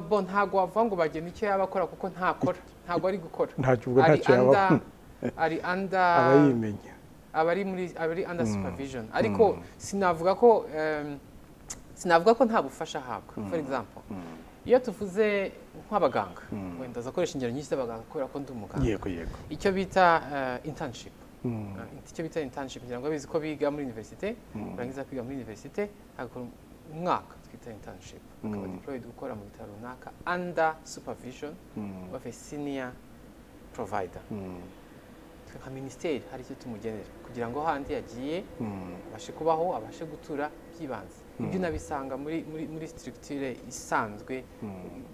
Bo ntabwo wavuga ngo bagena icyo yaba akora kuko ntakora, ntabwo ari gukora, ntacyo yaba ari under, abayimenya, abari under supervision. Ariko sinavuga ko nta bufasha ahabwa. For example, iyo tuvuze nk'abaganga, wenda zakoresha ingero nyinshi z'abaganga kubera ko ndi umuganga, yego icyo bita internship. Icyo bita internship ngira ngo abizi ko biga muri universite, barangiza kwiga muri universite agakora umwaka twita internship, akaba deployed gukora mu bitaro runaka under supervision of a senior provider. Nka minisiteri hari icyo tumugenera kugira ngo handi yagiye abashe kubaho, abashe gutura byibanze. Ibyo nabisanga muri structure isanzwe,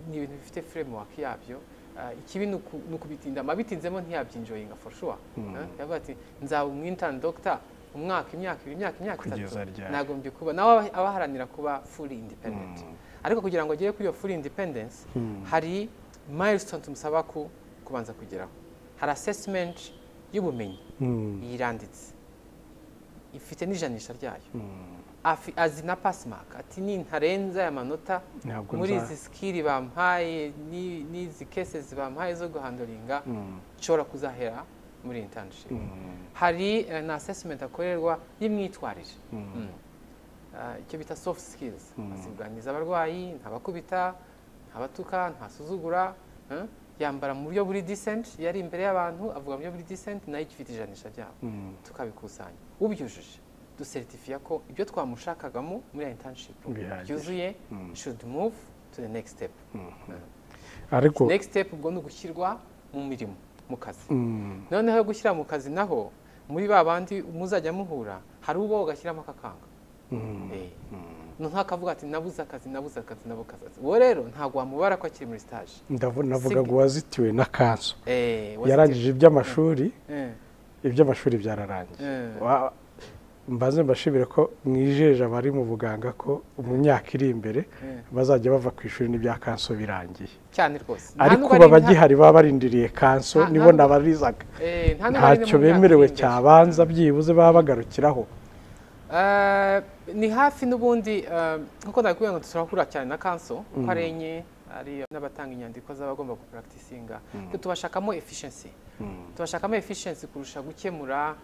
ni ibintu bifite framework yabyo. Ikibi ni ukubitinda, amabitinzemo ntiyabyinjoyinga for sure. Yavuga ati nzaba umwintern doctor umwaka, imyaka 3, nagombye kuba nawe abaharanira kuba fully independent. Ariko kugira ngo agere kuri iyo fully independence, hari milestone tumusaba kubanza kugeraho. Hari assessment y'ubumenyi yiranditse, ifite n'ijanisha ryayo, azi na pass mark, ati ni ntarenza aya manota muri izi skill bampaye n'izi cases bampaye zo guhandoringa, nshobora kuzahera muri internship. Hari na assessment akorerwa y'imyitwarire, icyo bita soft skills, asiganiza abarwayi, ntabakubita, ntabatuka, ntasuzugura, yambara mu buryo buri decent, yari imbere y'abantu avuga mu buryo buri decent, nayo ifite ijanisha ryabo, tukabikusanya. Ubyujuje dusertifiya ko ibyo twamushakagamo muri internship byuzuye, should move to the next step. Ariko next step ubwo ni ugushyirwa mu mirimo, mu kazi. Noneho yo gushyira mu kazi naho, muri babandi muzajya muhura, hari ubo ugashyiramo akakanga, ntakavuga ati nabuze akazi. Uwo rero ntabwo wamubara ko akiri muri stage. Navuga ngo wazitiwe na kanso, yarangije iby'amashuri, byararangiye, mbaze mbashimire ko mwijeje abari mu buganga ko mu myaka iri imbere bazajya bava ku ishuri n'ibya kanso birangiye cyane rwose ariko baba bagihari baba barindiriye kanso nibo nabarizaga ntacyo bemerewe cyabanza byibuze baba bagarukiraho ni hafi n'ubundi nkuko nakubwiye ngo turakura cyane na kanso ko ari enye ari n'abatanga inyandiko z'abagomba gupracticinga tubashakamo efficiency kurusha gukemura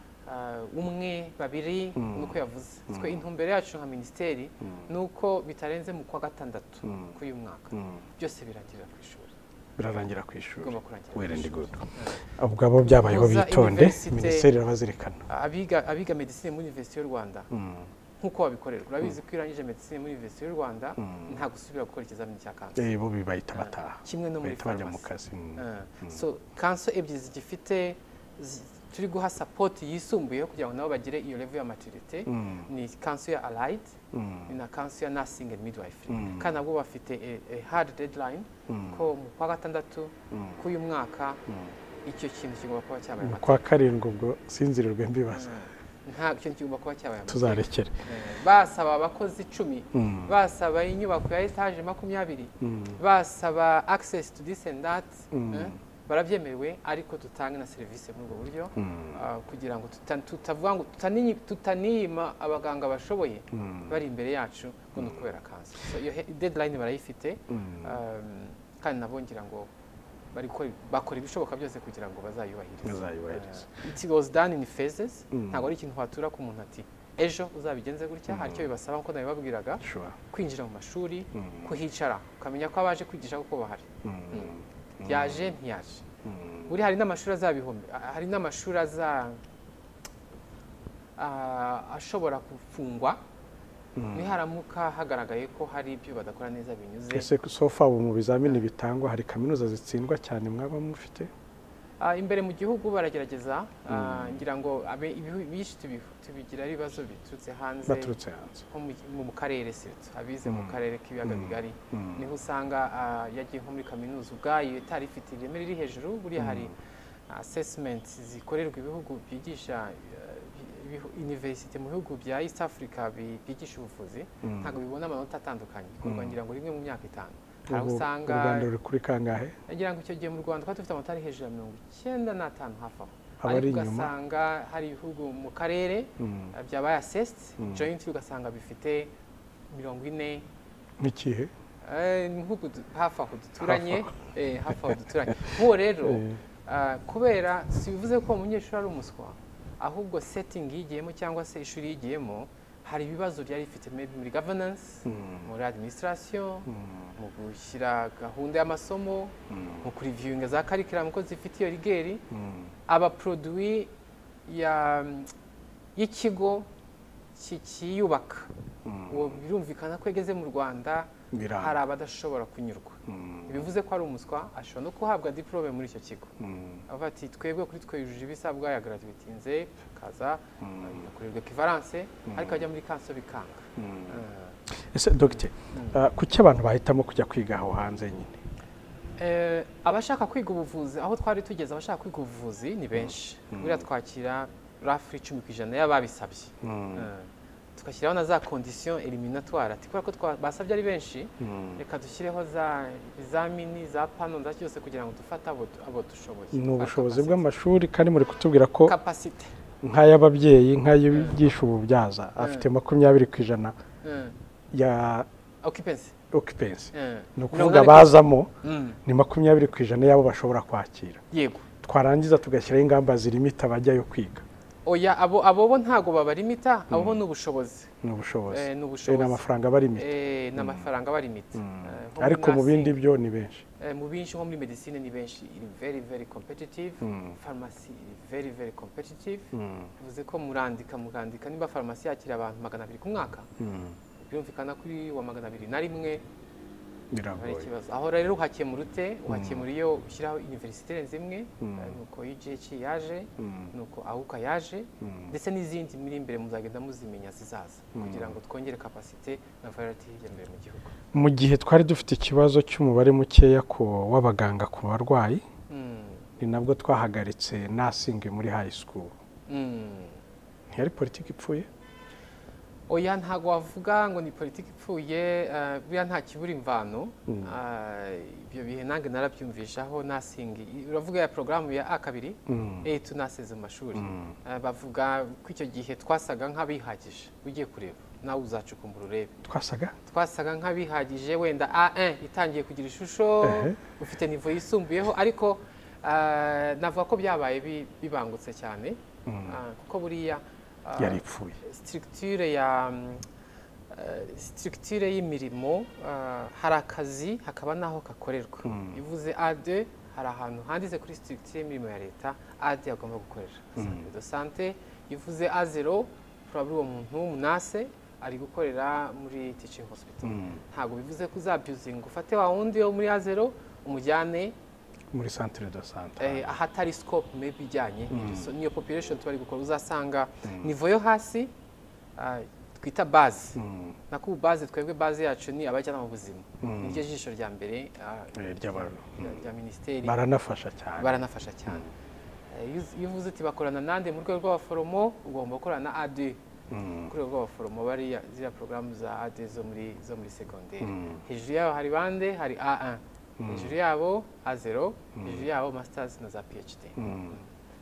umwe babiri nuko yavuze twe intumbero yacu nka ministeri nuko bitarenze mu kwa gatandatu k'uyu mwaka byose birarangira ku ishuri werende good ubwo abo byabayeho bitonde ministeri irabazirikana abiga medicine muri University y'u Rwanda nkuko babikorera urabizi ko irangije medicine muri University y'u Rwanda nta gusubira gukora ikizamini cya kanso bo bibayita bataha kimwe no muri farumasi so kanso ebyiri zigifite turi guha support yisumbuye kugira ngo nabo bagire iyo level ya maturité ni kanso ya allied ni na kanso ya nursing and midwifery kandi nabwo bafite hard deadline ko mu kwa gatandatu k'uyu mwaka icyo kintu kigomba kuba cyabaye kwa karindwi ubwo sinzirirwe mbibaza nta kintu kigomba kuba cyabaye tuzarekere basaba abakozi 10 basaba inyubako ya etage 20 basaba access to this and that barabyemerewe ariko dutanga na serivisi muri ubwo buryo kugira ngo tutavuga ngo tutaniyima abaganga bashoboye bari imbere yacu ngo no kubera kanso so iyo deadline barayifite kandi nabongira ngo bakora ibishoboka byose kugira ngo bazayubahirize it was done in phases ntabwo ari ikintu watura ku muntu ati ejo uzabigenze gutya hari icyo bibasaba nko nabibabwiraga kwinjira mu mashuri kuhicara ukamenya ko abaje kwigisha kuko bahari yaje ntiyaje buri hari n'amashuri azabihombe hari n'amashuri ashobora gufungwa niharamuka hagaragaye ko hari ibyo badakora neza binyuze ese sofa mu bizamini bitangwa hari kaminuza zitsindwa cyane mwaba mufite imbere mu gihugu baragerageza ngira ngo bishi tubigira ibibazo biturutse hanze mu karere abize mu karere k'ibiyaga bigari niho usanga yagiye nko muri kaminuza ubwayo itari ifite ireme riri hejuru buriya hari assessment zikorerwa ibihugu byigisha university mu bihugu bya East Africa byigisha ubuvuzi ntabwo bibona amanota atandukanye bikorwa ngira ngo rimwe mu myaka 5 hari usanga u Rwanda ruri kuri kangahe ngira ngo icyo gihe mu Rwanda dufite amanota ari hejuru ya 95 hafi ariko ugasanga hari ibihugu mu karere byabaye assessed joint ugasanga bifite 40 n'ikihe nk'uko hafi aho duturanye nk'uwo rero kubera si bivuze ko umunyeshuri ari umuswa ahubwo setting yigiyemo cyangwa se ishuri yigiyemo hari ibibazo byari bifite muri governance muri administration mu gushyira gahunda y'amasomo mu kuriviewinga za curriculum ko zifite iyo rigeri aba produit y'ikigo kiyubaka birumvikana ko yageze mu Rwanda hari abadashobora kunyurwa bivuze ko ari umuswa ashobora no kuhabwa diplome muri icyo kigo avuga ati twebwe kuri twe yujuje ibisabwa ya graduatinze kaza yakorerwa equivalence ariko ajya muri kanso bikanga ese docteur kuki abantu bahitamo kujya kwiga aho hanze nyine abashaka kwiga ubuvuzi aho twari tugeze abashaka kwiga ubuvuzi ni benshi buriya twakira roughly 10% y'ababisabye tugashyiraho na za conditions eliminatoires ati kubera ko basabye ari benshi reka dushyireho za examini za pano za cyose kugira ngo dufate abo dushoboye ni ubushobozi bw'amashuri kandi muri kutubwira ko capacity nk'ay'ababyeyi nk'ayigisha ububyaza afite 20% ya occupancy ni ukuvuga bazamo ni 20% y'abo bashobora kwakira yego twarangiza tugashyiraho ingamba zirimita bajyayo kwiga oya abo ntago babarimita abo n'ubushobozi n'amafaranga barimita n'amafaranga barimita ariko mu bindi byo ni benshi mu binshi nko muri medicine ni benshi iri very very competitive pharmacy very very competitive bivuze ko murandika niba pharmacy yakira abantu 200 ku mwaka birumvikana kuri wa 201 biragoye aho rero uhakemura ute uhakemura iyo ushyiraho université zimwe nuko IGH yaje nuko AUKA yaje ndetse n'izindi muri imbere muzagenda muzimenya zizaza kugira ngo twongere capacité na variety y'imbere mu gihugu mu gihe twari dufite ikibazo cy'umubare mukeya w'abaganga ku barwayi ni nabwo twahagaritse nursing muri high school ntiyari politiki ipfuye oya ntago wavuga ngo ni politiki ipfuye buriya nta kibura imvano ibyo bihe nange narabyumvishaho nasingi uravuga ya porogaramu ya A2 tunaseze mu mashuri bavuga ko icyo gihe twasaga nk'abihagije ugiye kureba nawe uzacukumbura urebe twasaga nk'abihagije wenda A1 itangiye kugira ishusho ufite nivo yisumbuyeho ariko navuga ko byabaye bibangutse cyane kuko buriya yaripfuye structure y'imirimo hari akazi hakaba naho kakorerwa ivuze A2 hari ahantu handitse kuri structure y'imirimo ya leta A2 agomba gukorera centre de santé ivuze A0 probably uwo muntu w'umunase ari gukorera muri teaching hospital ntabwo bivuze ko uzabyuzinga ufate wa wundi wo muri A0 umujyane muri centre de santé ahatari scope maybe ijyanye niyo population tubari gukora uzasanga nivo yo hasi twita base nakubu base twebwe base yacu ni abajyanama b'ubuzima niryo jisho rya mbere rya ministeri baranafasha cyane iyo uvuze uti bakorana nande mu rwego rw'abaforomo ugomba gukorana na A2 ku rwego rw'abaforomo bari ziriya porogaramu za A2 zo muri secondaire hejuru yaho hari bande hari A1 hejuru yabo A0 hejuru yabo masters na za PhD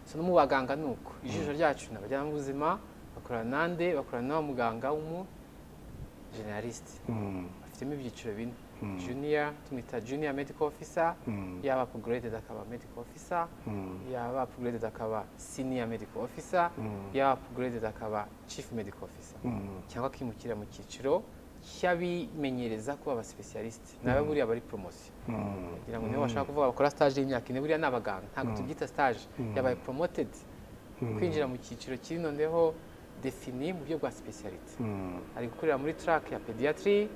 so no mu baganga nuko ijisho ryacu n'abajyanama b'ubuzima bakorana nande bakorana na muganga w'umu generalist afitemo ibyiciro bine junior tumita junior medical officer yaba upgraded akaba medical officer yaba upgraded akaba senior medical officer yaba upgraded akaba chief medical officer cyangwa kimukira mu cyiciro cyabimenyereza kuba aba specialist nawe buriya bari promotion kugira ngo niba bashaka kuvuga bakora stage y'imyaka ine buriya n'abaganga ntabwo tubyita stage yabaye promoted kwinjira mu cyiciro kiri noneho defini mu buryo bwa speciality ari gukorera muri track ya pediatry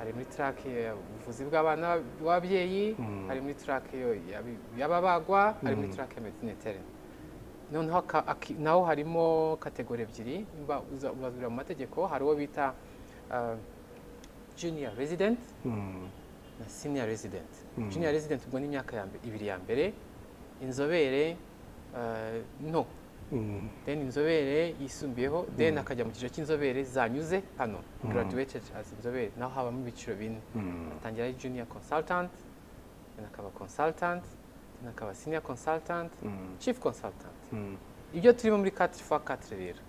ari muri track ya ubuvuzi bw'abana b'ababyeyi ari muri track y'ababagwa ari muri track ya medicine interne noneho naho harimo kategori ebyiri ubazura mu mategeko hari uwo bita junior resident na senior resident junior resident ubwo ni imyaka ibiri ya mbere inzobere no then inzobere yisumbuyeho then akajya mu cyiciro cy'inzobere zanyuze hano graduated as inzobere naho habamo ibiciro bine atangira ari junior consultant then akaba consultant then akaba senior consultant chief consultant ibyo turimo muri 4x4 rero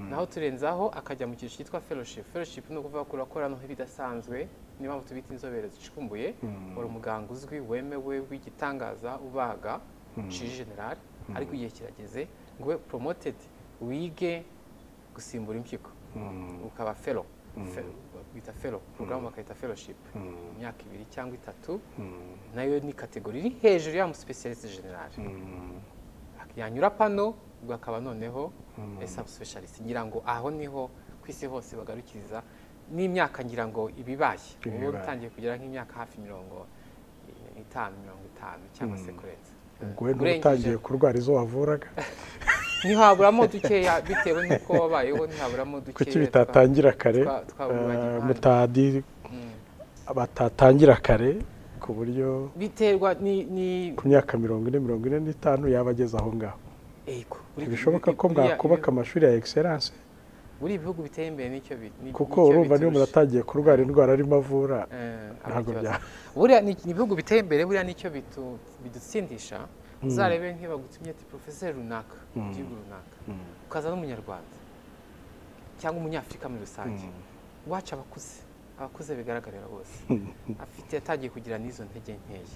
naho turenzaho akajya mu cyiciro cyitwa fellowship ni ukuvuga ko urakora no ibidasanzwe niyo mpamvu tubita inzobere zicumbuye uri umuganga uzwi wemewe w'igitangaza ubaga chirurgie general ariko igihe kirageze ngo we promoted wige gusimbura impyiko ukaba fellow bita fellow program bakayita fellowship imyaka 2 cyangwa 3 nayo ni kategori iri hejuru ya mu specialist general yanyura pano ubwo akaba noneho sub specialist ngira ngo aho niho kwisi hose bagarukiriza n'imyaka ngira ngo ibibaye ubu utangiye kugera nk'imyaka hafi 50 cyangwa se kurenza ubwo utangiye kurwara izo wavuraga ntihaburamo dukeya bitewe n'uko wabayeho ntihaburamo dukeya kuki bitatangira kare mutadi batatangira kare ku buryo biterwa ni ku myaka 40-45 yabageza aho ngaho bishoboka ko mwakubaka amashuri ya excellence buri ibihugu biteye imbere nicyo kuko urumva niyo muratagiye kurwara indwara arimo avura ntabwo bya buriya ni ibihugu biteye imbere buriya nicyo bidutsindisha uzarebe nk'ibagutumye ati professeur runaka igihugu runaka ukaza n'umunyarwanda cyangwa umunyafrika muri rusange wacu abakuze bigaragarira bose afite yatangiye kugira n'izo ntege nkeya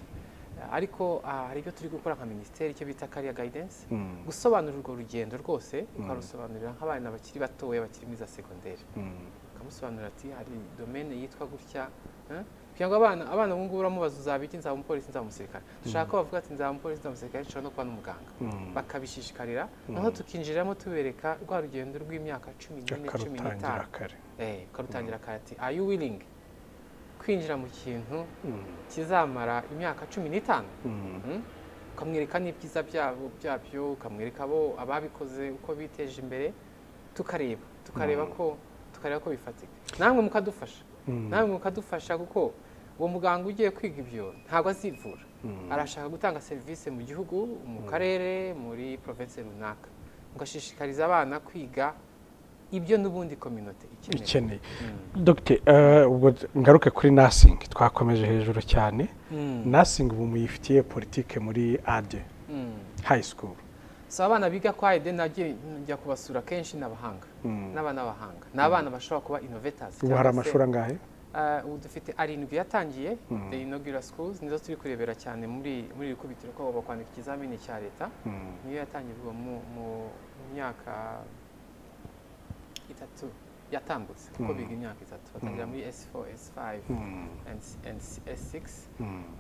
ariko hari ibyo turi gukora nka ministeri icyo bita career guidance gusobanura urwo rugendo rwose ukarusobanurira nk'abana bakiri batoya bakiri muri za secondaire ukamusobanurira ati hari domaine yitwa gutya kugira ngo abana ubu ngubu uramubaza uzaba iki nzaba umupolisi nzaba umusirikare dushaka ko bavuga ati nzaba umupolisi nzaba umusirikare nshobora no kuba n'umuganga bakabishishikarira noneho tukinjiramo tubereka rwa rugendo rw'imyaka 14-15 ukarutangira kare ati are you willing kwinjira mu kintu kizamara imyaka 15 ukamwereka n'ibyiza byabyo ukamwereka ababikoze uko biteje imbere tukareba ko bifatika namwe mukadufasha kuko uwo muganga ugiye kwiga ibyo ntabwo azivura arashaka gutanga serivisi mu gihugu mu karere muri province runaka mugashishikariza abana kwiga ibyo n'ubundi community ikeneye. Dr. ubwo ngaruke kuri nursing twakomeje hejuru cyane. Nursing ubu muyifitiye politike muri AD high school. So abana biga kwa AD najya kubasura kenshi n'abahanga n'abana b'abahanga n'abana bashobora kuba innovators. Ubu hari amashuri angahe? Ubu dufite arindwi yatangiye the inaugural schools nizo turi kurebera cyane muri ikubitiro ko bakwandika ikizamini cya leta niyo yatangirwa mu myaka 3 yatambutse kuko biga imyaka 3 batangira muri S4 S5 and S6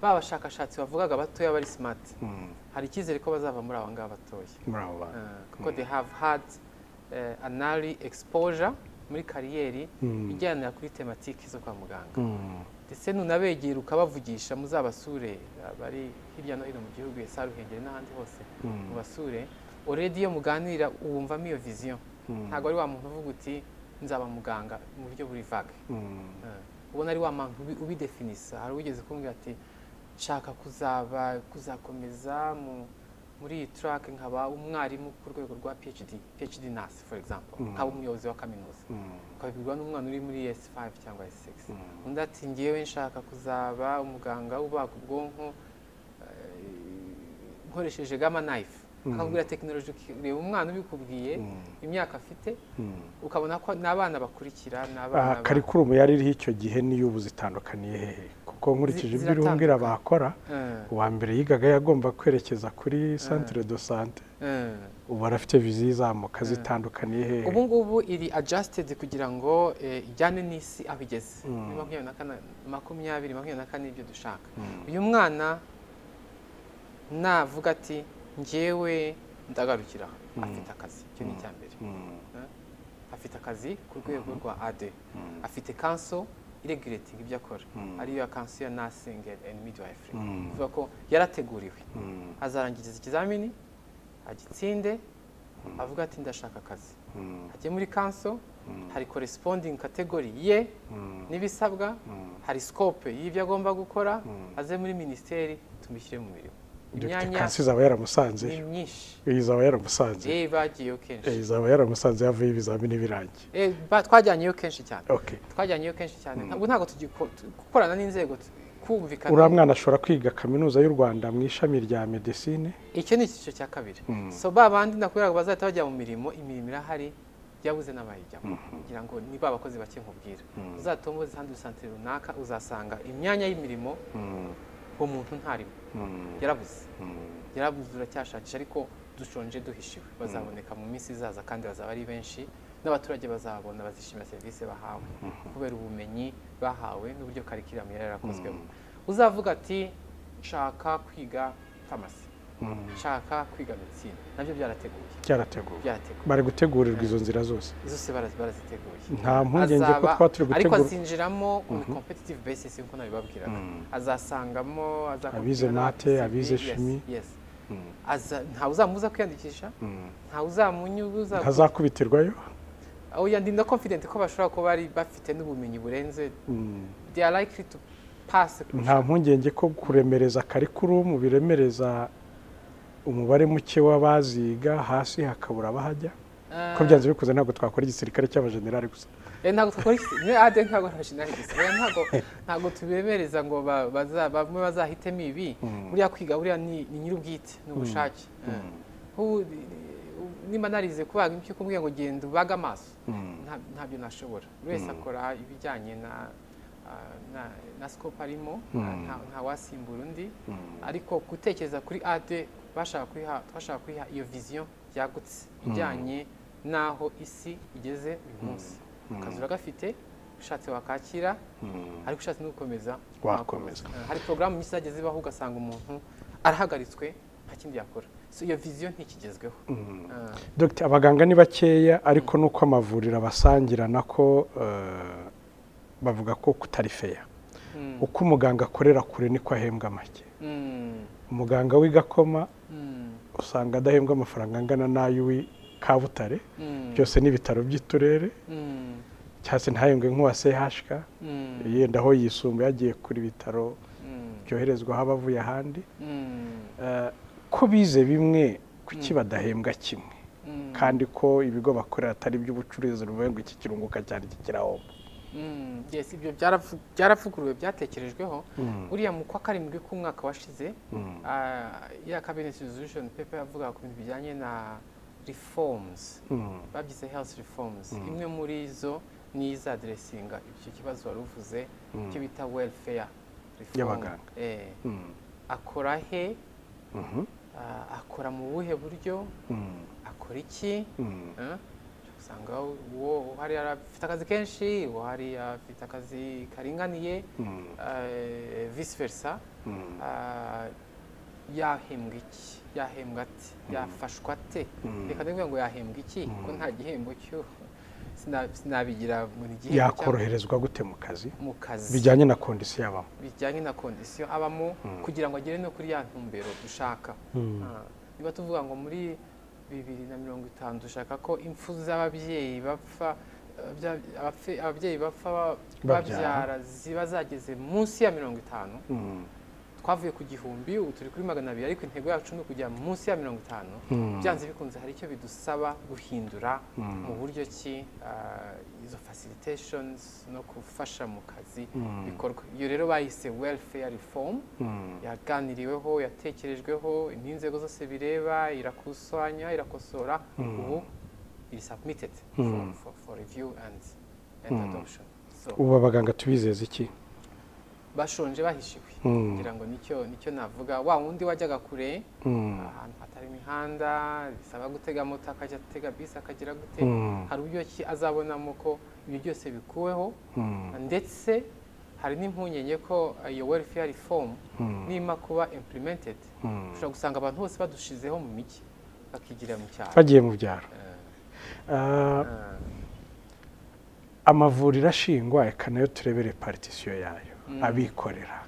babashakashatsi bavugaga batoya bari smart hari icyizere ko bazava muri aba ngaba batoya kuko they have had an early exposure muri kariyeri ijyanira kuri tematike zo kwa muganga ndetse nunabegera ukabavugisha muzabasure bari hirya no hino mu gihugu Saruhengeri n'ahandi hose mu basure already iyo muganira uwumvamo iyo vision ntago ari wa muntu uvuga uti nzaba muganga mu buryo buri vague ubona ari wa muntu ubidefinisa hari ugeze kumbwira ati nshaka kuzakomeza muri track nkaba umwarimu ku rwego rwa PhD nurse for example nkaba umuyobozi wa kaminuza ukabibwirwa n'umwana uri muri S5 cyangwa S6 undi ati ngiyewe nshaka kuzaba umuganga ubaga ubwonko nkoresheje gamma knife akabwira technology ureba umwana ubikubwiye imyaka afite ukabona ko n'abana bakurikira n'abana curriculum yari iriho icyo gihe niyo ubu zitandukaniye hehe kuko nkurikije ibyo urumbwira bakora uwa mbere yigaga yagomba kwerekeza kuri centre de santé ubu arafite viziyo izamuka zitandukaniye hehe ubu ngubu iri adjusted kugira ngo ijyane n'isi abigeze 2024 ibyo dushaka uyu mwana navuga ati njyewe ndagarukira afite akazi cyo ni cyambere afite akazi ku rwego rwa AD afite council regulating ibyo akora ariyo council ya nursing and midwifery uvuga ko yarateguriwe azarangiza ikizamini agitsinde avuga ati ndashaka akazi ajye muri council hari corresponding category ye nibisabwa hari scope y'ibyo agomba gukora aze muri ministeri tumishyire mu mirimo imyanya zaba yaramusanze nyinshi izaba yaramusanze bagiyeyo kenshi izaba yaramusanze yavuye ibizamini birangiye twajyanyeyo kenshi cyane twajyanyeyo kenshi cyane ntabwo gukorana n'inzego kumvikana uriya mwana ashobora kwiga kaminuza y'u Rwanda mu ishami rya medicine icyo ni icyiciro cya kabiri so babandi nakubwira ngo bazahita bajya mu imirimo irahari yabuze n'abayijyamo kugira ngo niba abakozi bake nkubwira uzatomboze handi santere runaka uzasanga imyanya y'imirimo umuntu ntarimo yarabuze uracyashakisha ariko dushonje duhishiwe bazaboneka mu minsi izaza kandi bazaba ari benshi n'abaturage bazabona bazishimira serivisi bahawe kubera ubumenyi bahawe n'uburyo karikiramu yarakozwemo uzavuga ati nshaka kwiga pharmacy nshaka kwiga medicine nabyo byarateguwe bari gutegurirwa izo nzira zose baraziteguye nta mpungenge ko twa turi gutegura ariko azinjiramo on competitive basis nkuko nabibabwiraga azasangamo abize mate abize chimie nta uzamuza kwiyandikisha nta uzamunyuza ntazakubitirwayo oya ndi no confident ko bashobora kuba bari bafite n'ubumenyi burenze they are likely to pass nta mpungenge ko kuremereza curriculum biremereza umubare muke w'abaziga hasi hakabura abahajya ko byanze bikuze ntabwo twakora igisirikare cy'abajenerali gusa ntabwo twakora AD ntabwo abajenerali gusa ntabwo tubemereza ngo bamwe bazahitemo ibi buriya kwiga buriya ni nyir'ubwite n'ubushake nimba narize kubaga icyo kumbwira ngo genda ubaga amaso ntabyo nashobora buri wese akora ibijyanye na scope arimo nta wasimbura undi ariko gutekereza kuri AD twashaka kwiha iyo vision yagutse ijyanye n'aho isi igeze uyu munsi akazi uragafite ushatse wakakira ariko ushatse no gukomeza wakomeza hari porogaramu nyinshi zagiye zibaho ugasanga umuntu arahagaritswe nta kindi yakora iyo vision ntikigezweho Dr. abaganga ni bakeya ariko nuko amavuriro abasangira nako bavuga ko kutari fair uko umuganga akorera kure niko ahembwa make umuganga w'Igakoma usanga adahembwa amafaranga angana n'ay'uwi Kabutare byose n'ibitaro by'iturere cyase ntahembwe nk'uwa CHK yenda aho yisumbuye yagiye kuri bitaro byoherezwa abavuye ahandi ko bize bimwe kuki badahembwa kimwe kandi ko ibigo bakorera atari iby'ubucuruzi ruvuye ngo iki kirunguka cyane iki kirahomba. Yes, ibyo byaravuguruwe byatekerejweho uriya mu kwa karindwi k'umwaka washize ya cabinet resolution paper yavuga ku bintu bijyanye na reforms babyize health reforms imwe muri zo ni iza addressinga icyo kibazo wari uvuze cyo bita welfare reform akora he akora mu buhe buryo akora iki usanga uwo hari afite akazi kenshi uwo hari afite akazi karinganiye vice versa yahembwa iki yahembwa ate yafashwa ate reka ndavuga ngo yahembwa iki ko nta gihembo cyo sinabigira muri gihe yakoroherezwa gute mu kazi bijyanye na kondisiyo abamo kugira ngo agere no kuri ya ntumbero dushaka. Niba tuvuga ngo muri 2050 dushaka ko impfu z'ababyeyi bapfa babyara ziba zageze munsi ya 50 twavuye ku gihumbi ubu turi kuri 200 ariko intego yacu ni kujya munsi ya 50 byanze bikunze hari icyo bidusaba guhindura mu buryo ki izo facilitations no kufasha mu kazi bikorwa. Iyo rero bayise welfare reform yaganiriweho yatekerejweho inzego zose bireba irakusanya irakosora ubu iri submitted for review and adoption. Ubu abaganga tubizeza iki? Bashonje bahishiwe kugira ngo nicyo navuga wa wundi wajyaga kure ahantu hatari imihanda bisaba gutega moto akajya atega bisi akagira gute hari uburyo ki azabonamo ko ibyo byose bikuweho ndetse hari n'impunyenye ko iyo welfare reform nima kuba implemented ushobora gusanga abantu bose badushizeho mu miki bakigira mu cyaro bagiye mu byaro. Amavuriro ashingwa eka nayo turebere partisiyo yayo abikorera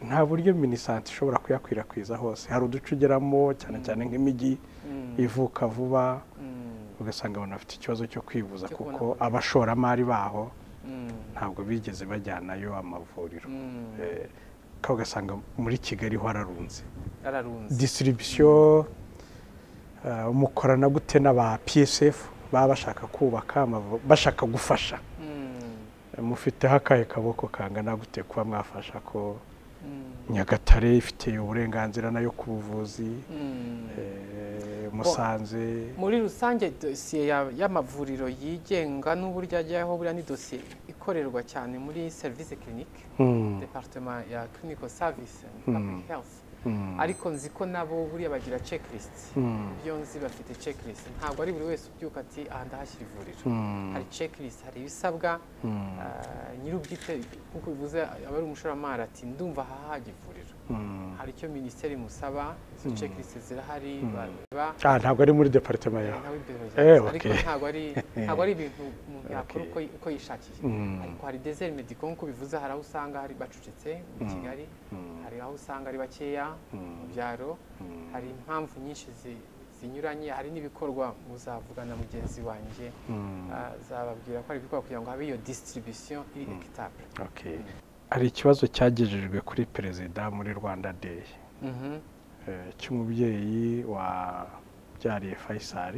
nta buryo minisante ishobora kuyakwirakwiza hose. Hari uduce ugeramo cyane cyane nk'imijyi ivuka vuba ugasanga abantu bafite ikibazo cyo kwivuza kuko abashoramari baho ntabwo bigeze bajyanayo amavuriro kandi ugasanga muri Kigali ho ararunze distribution umukorana gute n'aba PSF baba bashaka kubaka bashaka gufasha mufiteho akahe kaboko kangana gute kuba mwafasha ko Nyagatare ifite uburenganzira nayo ku buvuzi Musanze muri rusange dosiye y'amavuriro yigenga n'uburyo ajyaho buriya ni dosiye ikorerwa cyane muri service clinique departement ya clinical service and public health ariko nzi ko nabo buriya bagira checklist byo nzi bafite checklist ntabwo ari buri wese ubyuka ati aha ndahashyira ivuriro hari checklist hari ibisabwa nyir'ubwite nkuko bivuze abari umushoramari ati ndumva hahaga ivuriro hari icyo minisiteri musaba izo checklist zirahari ntabwo ari muri departement yawe ariko ntabwo ari ibintu umuntu yakora uko yishakiye ariko hari desert medical nkuko bivuze hari aho usanga hari bacucitse mu Kigali hari aho usanga ari bakeya mu byaro hari impamvu nyinshi zinyuranye hari n'ibikorwa muzavugana mugenzi wanjye zababwira ko ari ibikorwa kugira ngo habe iyo distribution iri equitable. Hari ikibazo cyagejejwe kuri perezida muri Rwanda Day cy'umubyeyi wabyariye Faisal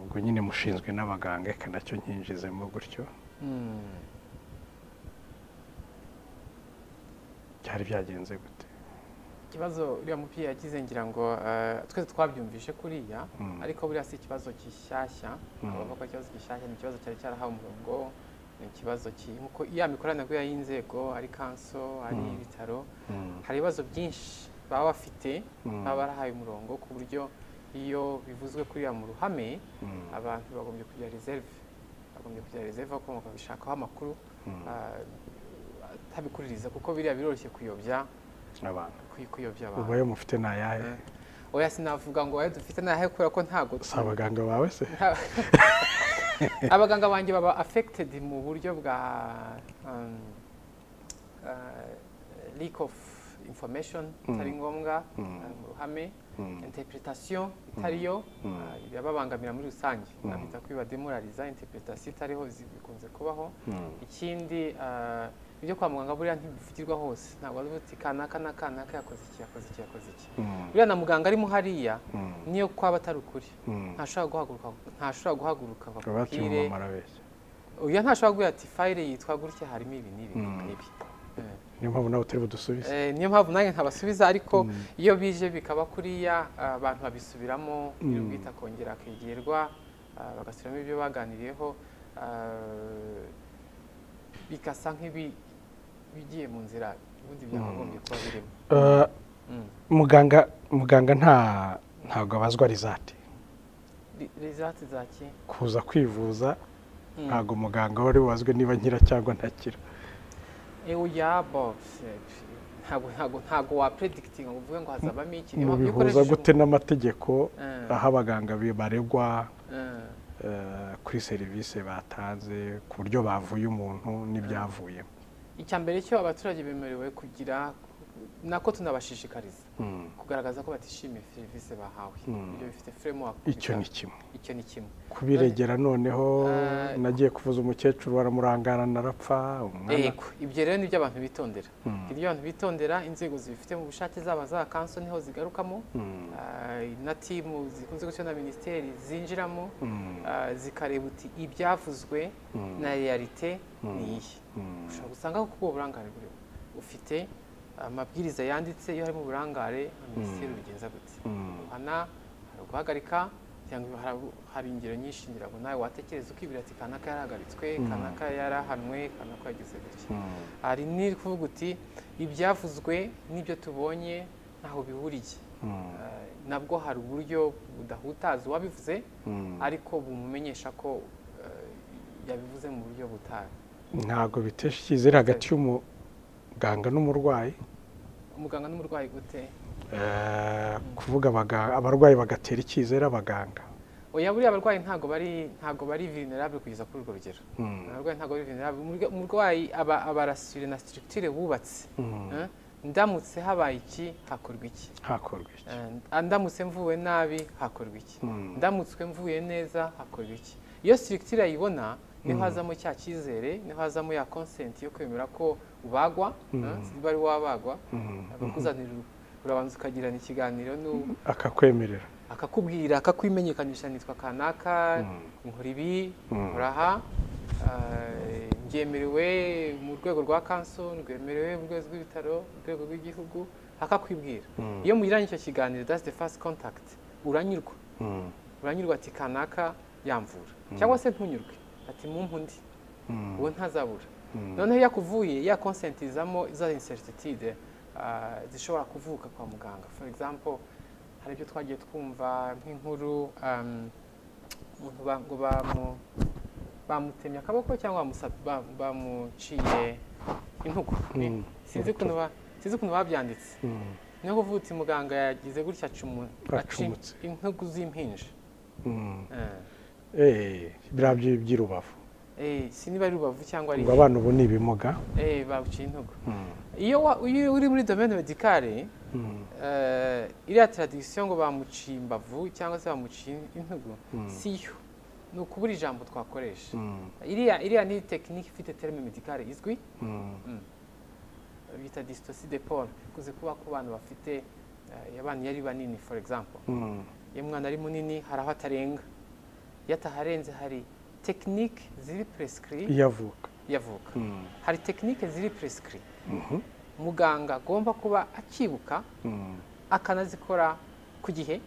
ubwo nyine mushinzwe n'abaganga eka nacyo nkinjizemo gutyo byari byagenze gute? Ikibazo uriya mubyeyi yagize ngira ngo twese twabyumvishe kuriya ariko buriya si ikibazo gishyashya abavuga ko ikibazo gishyashya ni ikibazo cyari cyarahawe umurongo ni ikibazo nkuko iya mikoranire y'inzego ari kanso ari ibitaro hari ibibazo byinshi baba bafite baba barahaye umurongo ku buryo iyo bivuzwe kuriya mu ruhame abantu bagombye kugira reserve ko bakabishakaho amakuru tabikuririza kuko biriya biroroshye kuyobya abantu abantu ubaye mufite nayahe oya sinavuga ngo waye dufite nayahe kubera ko ntago abaganga bawe se abaganga banjye baba affected mu buryo bwa leak of information itari ngombwa mu ruhame interpretation itariyo yababangamira muri rusange nabita kwiba demoraliza interpretation itariho bikunze kubaho ikindi ibyo kwa muganga buriya ntibivugirwa hose ntabwo ari uti kanaka na kanaka yakoze iki buriya na muganga arimo hariya niyo kwaba atari ukuri ntashobora guhaguruka bakubwire uyu ntashobora kuvuga ati fayile yitwa gutya harimo ibi n'ibi n'ibi niyo mpamvu nawe utari budusubize niyo mpamvu nanjye ntabasubiza ariko iyo bije bikaba kuriya abantu babisubiramo iyo bwita kongera akigirwa bagasubiramo ibyo baganiriyeho bigasa nk'ibigiye mu nzira ubundi byakagombye kuba birimo muganga ntabwo abazwa rizati zaki kuza kwivuza ntabwo muganga wari wazwe niba nkira cyangwa ntakira ntabwo wa predikitinga ngo uvuge ngo hazabamo iki bihuza gute n'amategeko aho abaganga baregwa kuri serivisi batanze ku buryo bavuye umuntu n'ibyavuyemo icya mbere cyo abaturage bemerewe kugira nako tunabashishikariza kugaragaza ko batishimiye serivisi bahawe ibyo bifite framework icyo ni kimwe kubiregera noneho nagiye kuvuza umukecuru baramurangana narapfa yego ibyo rero nibyo abantu bitondera ibyo abantu bitondera inzego zibifite mu bushake zaba za kanso niho zigarukamo na timu zikunze gutyo na minisiteri zinjiramo zikareba uti ibyavuzwe na realite ni iyi ushobora gusanga ko ubwo burangare buri ufite amabwiriza yanditse iyo harimo uburangare minisiteri ubigenza gute uhana hari guhagarika cyangwa hari ingero nyinshi ngira ngo nawe watekereza ukibwira ati kanaka yarahagaritswe kanaka yarahanwe kanaka yagize gutya hari n'iri kuvuga uti ibyavuzwe n'ibyo tubonye ntaho bihuriye nabwo hari uburyo budahutaza uwabivuze ariko bumumenyesha ko yabivuze mu buryo butazi ntabwo bitesha icyizere hagati y'umuganga n'umurwayi umuganga n'umurwayi gute kuvuga abarwayi bagatera icyizere abaganga oya buriya abarwayi ntabwo bari vulnerable kugeza kuri urwo rugero abarwayi ntabwo bari vulnerable umurwayi aba arasure na structure bubatse ndamutse habaye iki hakorwa iki ndamutse mvuwe nabi hakorwa iki ndamutswe mvuye neza hakorwa iki iyo structure ayibona niho hazamo cya cyizere niho hazamo ya consent yo kwemera ko ubagwa niba ari wabagwa bakuzanira urabanza ukagirana ikiganiro akakwemerera akakubwira akakwimenyekanisha nitwa kanaka nkora ibi nkora ngemerewe mu rwego rwa kanso rwemerewe mu rwego rw'ibitaro mu rwego rw'igihugu akakwibwira iyo mugiranye icyo kiganiro that's the first contact uranyurwa ati kanaka yamvura cyangwa se ntunyurwe ati mumpundi uwo ntazabura noneho yakuvuye ya consent izamo za incertitude zishobora kuvuka kwa muganga for example hari ibyo twagiye twumva nk'inkuru umuntu ngo bamutemye akaboko cyangwa bamuciye intugu sinzi ukuntu babyanditse niho kuvuga uti muganga yagize gutya acumutse intugu z'impinja biriya by'irubavu si niba ari rubavu cyangwa ari ngo abana ubu ni ibimuga babuciye intugu iyo uri muri domaine medicale iriya tradition ngo bamuciye imbavu cyangwa se bamuciye intugu siyo ni ukubura ijambo twakoresha iriya ni tekinike ifite terme medicale izwi bita dystocie de Paul kuze kuba ku bantu bafite abana yari banini for example iyo umwana ari munini hari aho atarenga iyo ataharenze hari tekinike ziri prescrit yavuka hari tekinike ziri prescrit muganga agomba kuba akibuka akanazikora ku gihe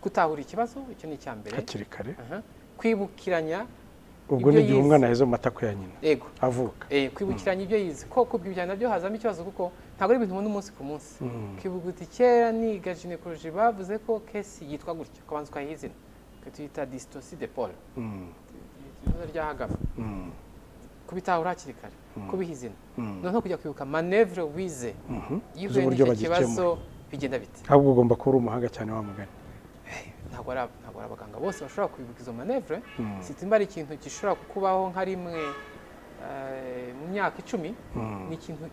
gutahura ikibazo icyo ni icya mbere hakiri kare kwibukiranya ubwo ni igihe umwana aheze mu matako ya nyina yego avuka kwibukiranya ibyo yize ko kubwibyo nabyo hazamo ikibazo kuko ntabwo ari ibintu ubona umunsi ku munsi kwibuka uti kera niga gynecology bavuze ko kesi yitwa gutya ukabanza ukayiha izina tuyita dystocie de Paul izina ryahagama kubitahura hakiri kare kubiha izina noneho kujya kwibuka manevre wize yihuye n'icyo kibazo bigenda bite ahubwo ugomba kuba uri umuhanga cyane wa mugani ntabwo ari abaganga bose bashobora kwibuka izo manevre sitimba ari ikintu gishobora kukubaho nka rimwe mu myaka 10 ni ikintu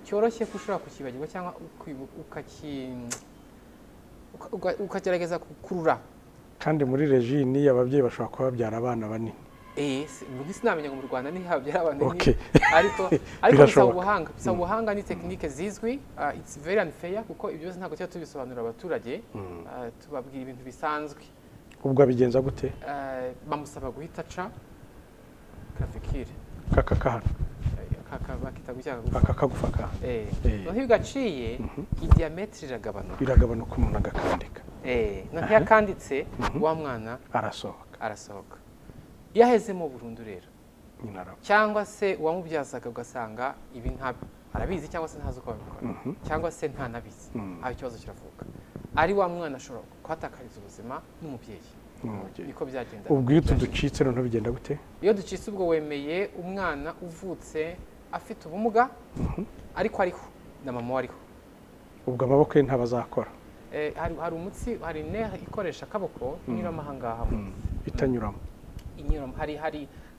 cyoroshye ko ushobora kukibagirwa cyangwa ukagerageza kukurura kandi muri regini ababyeyi bashobora kuba babyara abana banini sinamenya ngo mu Rwanda ntihabyara abantu Okay. ariko bisaba ubuhanga ni tekinike zizwi. It's very unfair kuko ibyo byose ntabwo tuba tubisobanurira abaturage, tubabwira ibintu bisanzwe. ubwo abigenza gute? Bamusaba guhita aca grafikire kakakahana bakita gutya akagufa ka iyo gaciye idiametre iragabanuka umuntu agakandika iyo akanditse wa mwana arasohoka yahezemo burundu rero cyangwa se uwamubyazaga ugasanga ibi ntabyo arabizi cyangwa se ntazi uko babikora cyangwa se ntanabizi aho ikibazo kiravuka ari wa mwana ashobora kuhatakariza ubuzima n'umubyeyi. Niko byagenda. Ubwo iyo tuducitse noneho bigenda gute? Iyo ducitse ubwo wemeye umwana uvutse afite ubumuga ariko ariho na mama wariho, ubwo amaboko ye ntabazakora. Hari umutsi, hari nerve ikoresha akaboko inyuramo ahangaha itanyuramo,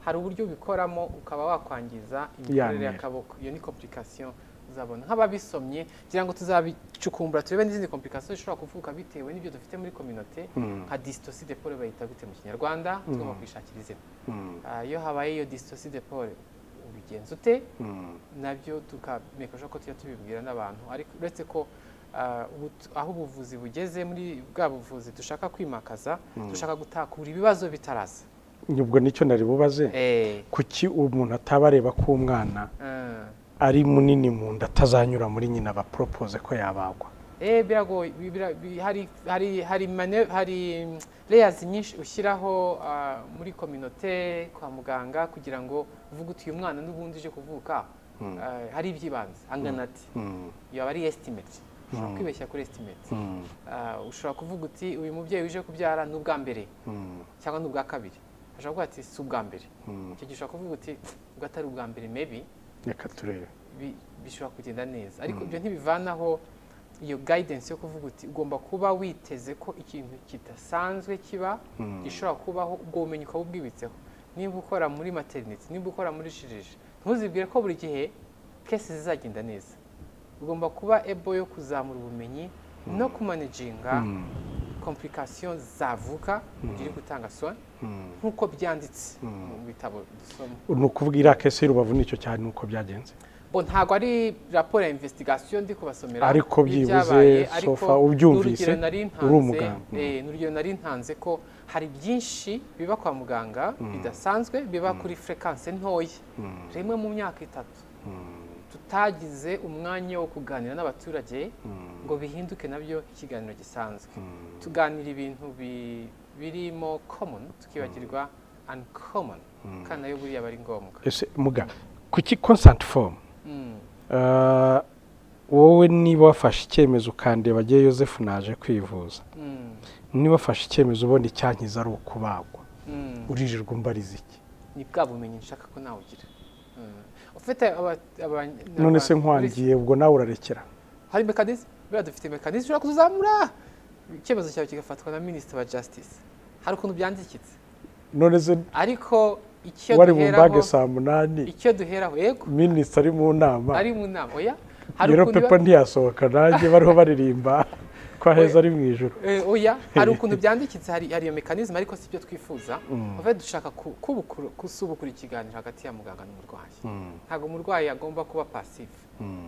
hari uburyo bikoramo ukaba wakwangiza imikorere y'akaboko. Iyo ni complication uzabona nk'ababisomye kugira ngo tuzabicukumbura turebe n'izindi complications zishobora kuvuka bitewe n'ibyo dufite muri communauté nka dystocie d'épaule bayita gute mu Kinyarwanda, tugomba kwishakira izina. Iyo habaye iyo dystocie d'épaule ubigenza ute nabyo tukamekesha ko tubibwira n'abantu, ariko uretse ko aho ubuvuzi bugeze muri bwa buvuzi dushaka kwimakaza, dushaka gutakura ibibazo bitaraza. Ubwo nicyo nari bubaze, kuki umuntu atabareba ko umwana ari munini mu nda atazanyura muri nyina ba propose ko yabagwa? Biragoye, hari layers nyinshi ushyiraho muri communauté kwa muganga kugira ngo uvuge uti uyu mwana n'ubundi uje kuvuka hari ibyibanze angana ati yaba ari estimate, ushobora kwibeshya kuri estimate. Ushobora kuvuga uti uyu mubyeyi uje kubyara n'ubwa mbere cyangwa n'ubwa kabiri, ashobora kuvuga ati si ubwa mbere, icyo gihe ushobora kuvuga uti ubwo atari ubwa mbere maybe reka turebe bishobora kugenda neza, ariko ibyo ntibivanaho iyo guidance yo kuvuga uti ugomba kuba witeze ko ikintu kidasanzwe kiba gishobora kubaho, ubwo bumenyi ukaba ubwibitseho. Niba ukora muri maternity, niba ukora muri chirurgie, ntuzibwire ko buri gihe cases zizagenda neza. Ugomba kuba able yo kuzamura ubumenyi no kumanaginga complications zavuka ugire gutanga soin nkuko byanditse mu bitabo dusoma. Ni ukuvuga iriya kese y'Urubavu nicyo cyane nuko byagenze. Ntabwo ari raporo ya investigation ndi kubasomera, ariko byibuze sofa ubyumvise uri umuganga. N'urugero nari ntanze ko hari byinshi biba kwa muganga bidasanzwe, biba kuri frequence ntoya rimwe mu myaka 3 tutagize umwanya wo kuganira n'abaturage ngo bihinduke nabyo ikiganiro gisanzwe. Tuganira ibintu birimo common tukibagirwa uncommon, kandi nayo buriya bari ngombwa. Ese muga kuki consent form wowe niba wafashe icyemezo ukandeba agiye Joseph naje kwivuza, niba wafashe icyemezo ubona icyankiza ari ukubagwa, uririrwa umbariza iki? Ni bwa bumenyi nshaka ko nawe ugira. Ufite none se nkwangiye ubwo nawe urarekera? Hari mechanism, bira dufite mechanism ushobora kuzamura icyemezo cyawe kigafatwa na Minister wa Justice. Hari ukuntu byandikitse. None se ariko icyo wari bumbage saa 8 icyo duheraho yego Minister ari mu nama oya hari ukuntu pepa ntiyasohoka nanjye bariho baririmba kwa heza ari mu ijuru. Oya hari ukuntu byandikitse, hari iyo mechanism, ariko sibyo twifuza. Ove dushaka kusubukura ikiganiro hagati ya muganga n'umurwayi. Ntago umurwayi agomba kuba passive,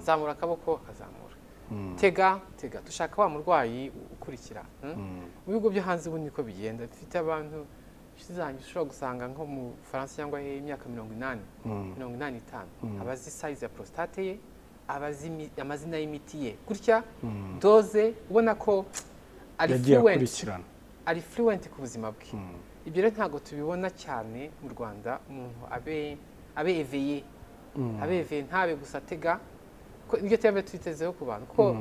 zamura akaboko akazamura, tega dushaka wa murwayi ukurikira. Mu bigo byo hanze ubu niko bigenda. Dufite abantu zanyu ushobora gusanga nko mu Faransa cyangwa imyaka 85 abazi size ya prostate ye, abazi amazina y'imiti ye gutya doze, ubona ko ari fluent ku buzima bwe. Ibyo rero ntago tubibona cyane mu Rwanda. Umuntu abe éveillé ntabe gusa tega, ko ibyo tebe twitezeho ku bantu ko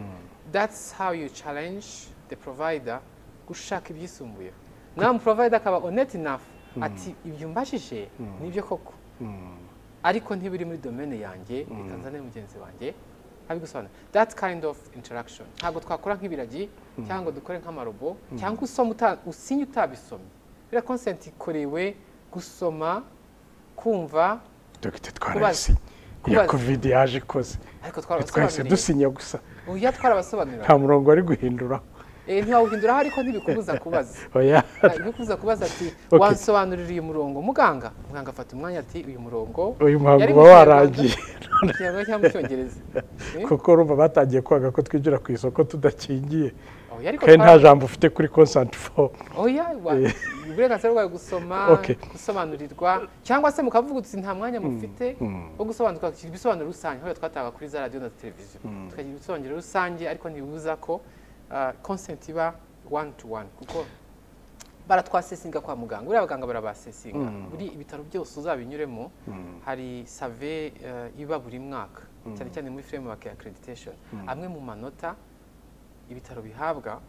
that's how you challenge the provider gushaka ibyisumbuyeho. Naam provider akaba honest enough ati ibyo mbashije nibyo koko, ariko ntibiri muri domaine yanjye, bikanzane mugenzi wanjye abigusobanura. That kind of interaction ntago twakora nk'ibiragi cyangwa dukore nk'amarobo cyangwa usoma usinye utabisomye. Bira consent ikorewe gusoma, kumva. Dr. Twarasi ya covid yaje koze, ariko twese dusinya gusa. Uya twarabasobanurira nta murongo ari guhindura. ntiwawuhinduraho ariko ntibikubuza kubaza ntibikubuza kubaza ati wansobanurira uyu murongo muganga afata umwanya ati uyu murongo uyu muhango uba warangiye cyangwa mu cyongereza kuko urumva batangiye kwaga ko twinjira ku isoko tudakingiye kandi nta jambo ufite kuri consent form uburenganzira bwawe gusoma gusobanurirwa cyangwa se mukavuga uti nta mwanya mufite wo gusobanukirwa ibisobanuro rusange aho twataga kuri za radio na televiziyo tukagira ibisobanuro rusange ariko ntibibuza ko consent iba 1-to-1 kuko baratwasesinga kwa muganga uriya abaganga barabasesinga buri ibitaro byose uzabinyuremo hari save iba buri mwaka cyane cyane muri framework ya accreditation amwe mu manota ibitaro bihabwa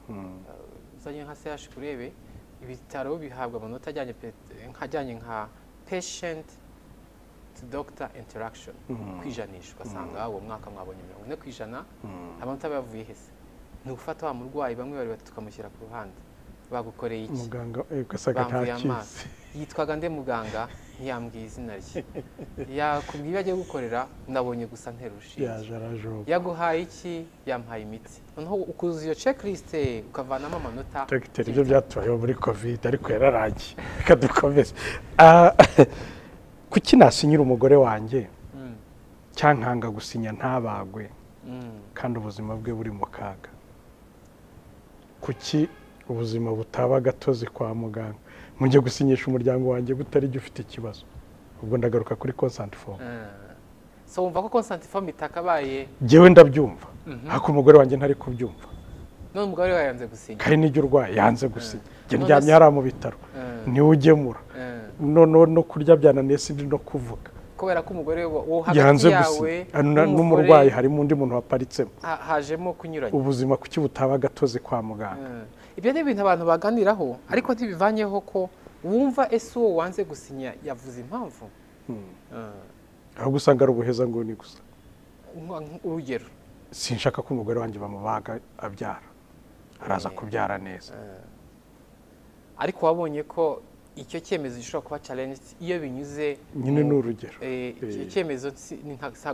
uzanye nka CH kurebe ibitaro bihabwa amanota ajyanye nka patient to doctor interaction kwijanisha ugasanga uwo mwaka mwabonye 40% amanota bavuye hese ni ufata wa murwayi bamwe bari batukamushyira ku ruhande bagukoreye iki muganga ugasanga ntakizi yitwaga nde muganga ntiyambwiye izina rye yakubwiye ibyo agiye gukorera nabonye gusa nterushinge yaguhaye iki yampaye imiti noneho ukuzuza iyo checklist ukavanamo amanota dogiteri ibyo byatubayeho muri covid ariko yararangiye reka dukomeze kuki nasinyira umugore wanjye cyankanga gusinya ntabagwe kandi ubuzima bwe buri mu kaga kuki ubuzima butaba gatozi kwa muganga mujye gusinyisha umuryango wanjye butari jye ufite ikibazo ubwo ndagaruka kuri consent form so wumva ko consent form itakabaye jewe ndabyumva hako umugore wanjye ntari kubyumva none umugore wawe yanze gusinya kandi n'ijye urwaye yanze gusinya jye ndyamye hari mu bitaro niwe ugemura no kurya byananiye sindi no kuvuga kubera ko umugore wo hagati yawe n'umurwayi harimo undi muntu waparitsemo hajemo kunyuranya ubuzima kuki butaba gatozi kwa muganga ibyo ni ibintu abantu baganiraho ariko ntibivanyeho ko wumva ese uwo wanze gusinya yavuze impamvu aho gusanga ari ubuheza ngo ni gusa urugero sinshaka ko umugore wanjye bamubaga abyara araza kubyara neza ariko wabonye ko icyo cyemezo gishobora kuba challenge iyo binyuze nyine n'urugero icyo cyemezo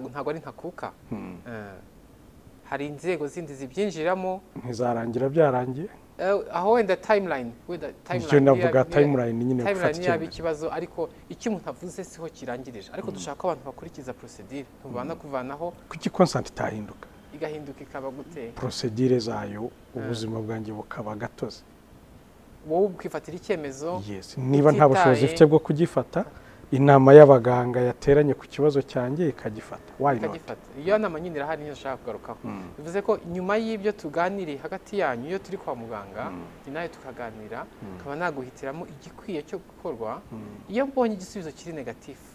ntabwo ari ntakuka hari inzego zindi zibyinjiramo ntizarangira byarangiye aho wenda timeline icyo navuga timeline nyine timeline yaba ikibazo ariko icyo umuntu avuze siho kirangirije ariko dushaka abantu bakurikiza procedure tubana kuvanaho kuki consent itahinduka igahinduka ikaba gute procedure zayo ubuzima bwanjye bukaba gatozi wowe ukifatira icyemezo niba nta bushobozi ufite bwo kugifata inama y'abaganga yateranye ku kibazo cyanjye ikagifata iyo nama nyine irahari niyo nshaka kugarukaho bivuze ko nyuma y'ibyo tuganiriye hagati yanyu iyo turi kwa muganga ni nawe tukaganira nkaba naguhitiramo igikwiye cyo gukorwa iyo mbonye igisubizo kiri negatifu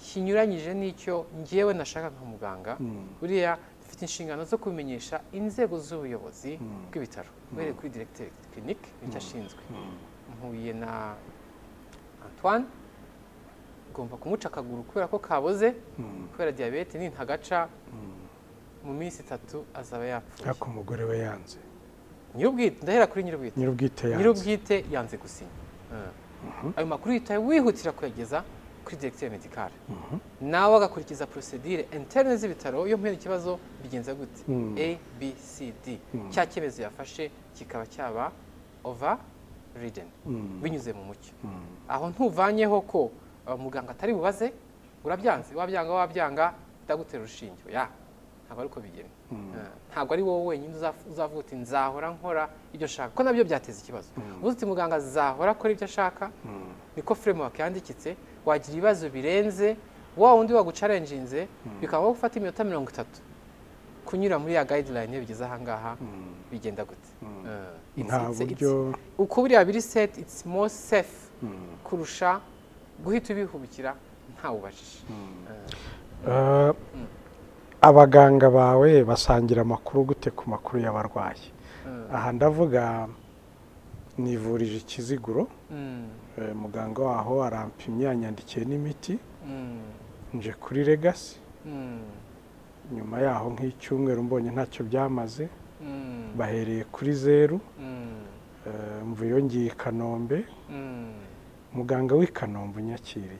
kinyuranyije n'icyo ngewe nashaka nka muganga buriya dufite inshingano zo kubimenyesha inzego z'ubuyobozi bw'ibitaro uhereye kuri directeur clinique nicyo ashinzwe mpuye na Antoine ugomba kumuca akaguru kubera ko kaboze kubera diyabete ntagaca mu minsi 3 azaba yapfuye ariko umugore we yanze nyirubwite ndahera kuri nyirubwite yanze gusinya ayo makuru yitaye wihutira kuyageza kuri directeur medical nawe agakurikiza procedure interne z'ibitaro iyo mpera ikibazo bigenza gute A B C D cya cyemezo yafashe kikaba cyaba overridden binyuze mu mucyo aho ntuvanyeho ko muganga atari bubaze urabyanze wabyanga ndagutera urushinge ntabwo ariko bigena ntabwo ari wowe wenyine uzavuga uti nzahora nkora ibyo nshaka ko nabyo byateza ikibazo uvuze uti muganga azahora akora ibyo ashaka niko framework yandikitse wagira ibibazo birenze wa wundi wagucarenjinze bikaba gufata iminota 30 kunyura muri ya guideline bigeze aha ngaha bigenda gute nta buryo uko buriya biri set it's more safe kurusha guhita ubihubikira ntawubajije abaganga bawe basangira amakuru gute ku makuru y'abarwayi aha ndavuga nivurije ikiziguro muganga waho arampimye yanyandikiye n'imiti nje kuri Legacy nyuma yaho nk'icyumweru mbonye ntacyo byamaze bahereye kuri 0 mvuye ngiye i Kanombe muganga w'i Kanombe unyakiriye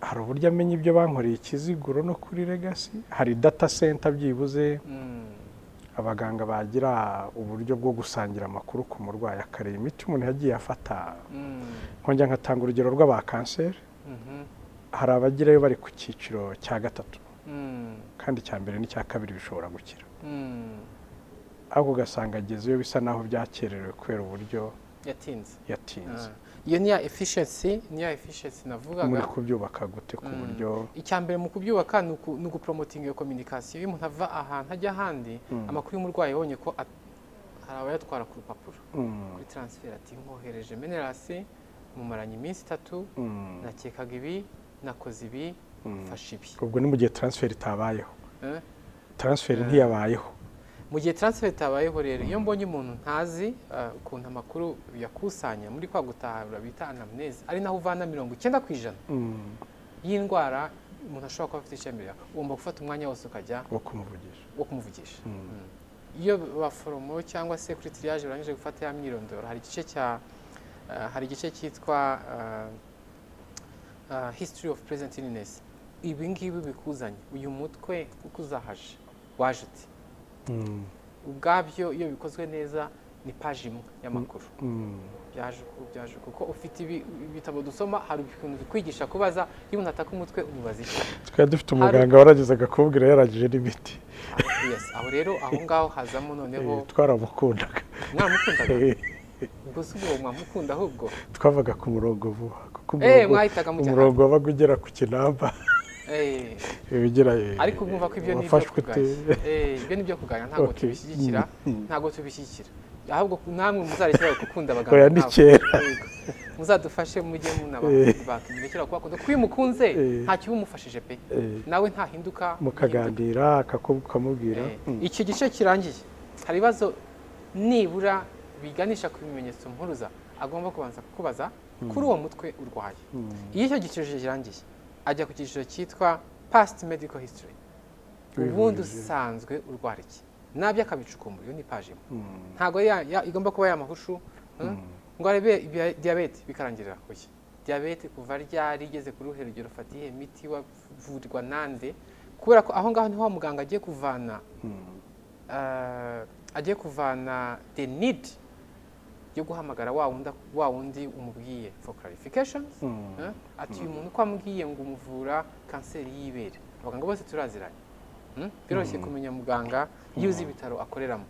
hari uburyo amenya ibyo bankoreye ikiziguro no kuri Legacy hari data center byibuze abaganga bagira uburyo bwo gusangira amakuru ku murwayi akareba imiti umuntu yagiye afata nkongera nkatanga urugero rw'aba kanseri hari abagirayo bari ku cyiciro cya gatatu kandi icya mbere n'icya kabiri bishobora gukira ariko ugasanga agezeyo bisa naho byakererewe kubera uburyo yatinze iyo ni ya efficiency navugaga muri kubyubaka gute ku buryo icya mbere mu kubyubaka ni ugupromotinga iyo communication iyo umuntu ava ahantu ajya ahandi amakuru y'umurwayi yabonye ko hari abayatwara ku rupapuro kuri transfer ati nkohereje Menelasi mumaranye iminsi 3 nakekaga ibi nakoze ibi fasha ibi ubwo ni mu gihe transfer itabayeho transfer ntiyabayeho mu gihe transfer itabayeho rero iyo mbonye umuntu ntazi ukuntu amakuru yakusanya muri kwa gutahura bita anamnese ari naho uvana 90% y'indwara umuntu ashobora kuba afite icyemerera ugomba gufata umwanya wose ukajya wo kumuvugisha iyo baforomo cyangwa se kuri triage barangije gufata ya myirondoro hari igice cyitwa history of present illness ibi ngibi bikuzanye uyu mutwe uko uzahaje waje uti ubwabyo iyo bikozwe neza ni paji imwe y'amakuru byaje kuko ufite ibitabo dusoma hari ibintu bikwigisha kubaza iyo umuntu ataka umutwe umubaza iki twari dufite umuganga waragezaga kubwira yaragije n'imiti aho rero aho ngaho hazamo noneho twaramukundaga mwamukundaga gusa ubwo mwamukunda ahubwo twavaga ku murongo vuba mwahitaga mu umurongo wabaga ugera ku kinamba ariko mwumva ko ibyo nibyo kugaya ntabwo tubishyigikira ahubwo namwe muzarekera gukunda abaganga ni kera muzadufashe mujye munabakira kubakunda kuko iyo mukunze nta kiba umufashije pe nawe ntahinduka mukaganira akamubwira iki gice kirangiye hari ibibazo nibura biganisha ku bimenyetso mpuruza agomba kubanza kukubaza kuri uwo mutwe urwaye iyo icyo giciro kirangiye ajya ku cyiciro cyitwa past medical history ubundi usanzwe urwara iki nabyo akabicukumbura iyo ni paji imwe ntabwo igomba kuba yamahushu ngo arebe diyabete bikarangirira kuki diyabete kuva ryari igeze ku ruhe rugero ufatiye imiti wavurwa nande kubera ko aho ngaho niho muganga agiye kuvana the need yo guhamagara wa wundi umubwiye for clarifications ati uyu muntu ko amubwiye ngo umuvura kanseri y'ibere abaganga bose turaziranye biroroshye kumenya muganga iyo uzi ibitaro akoreramo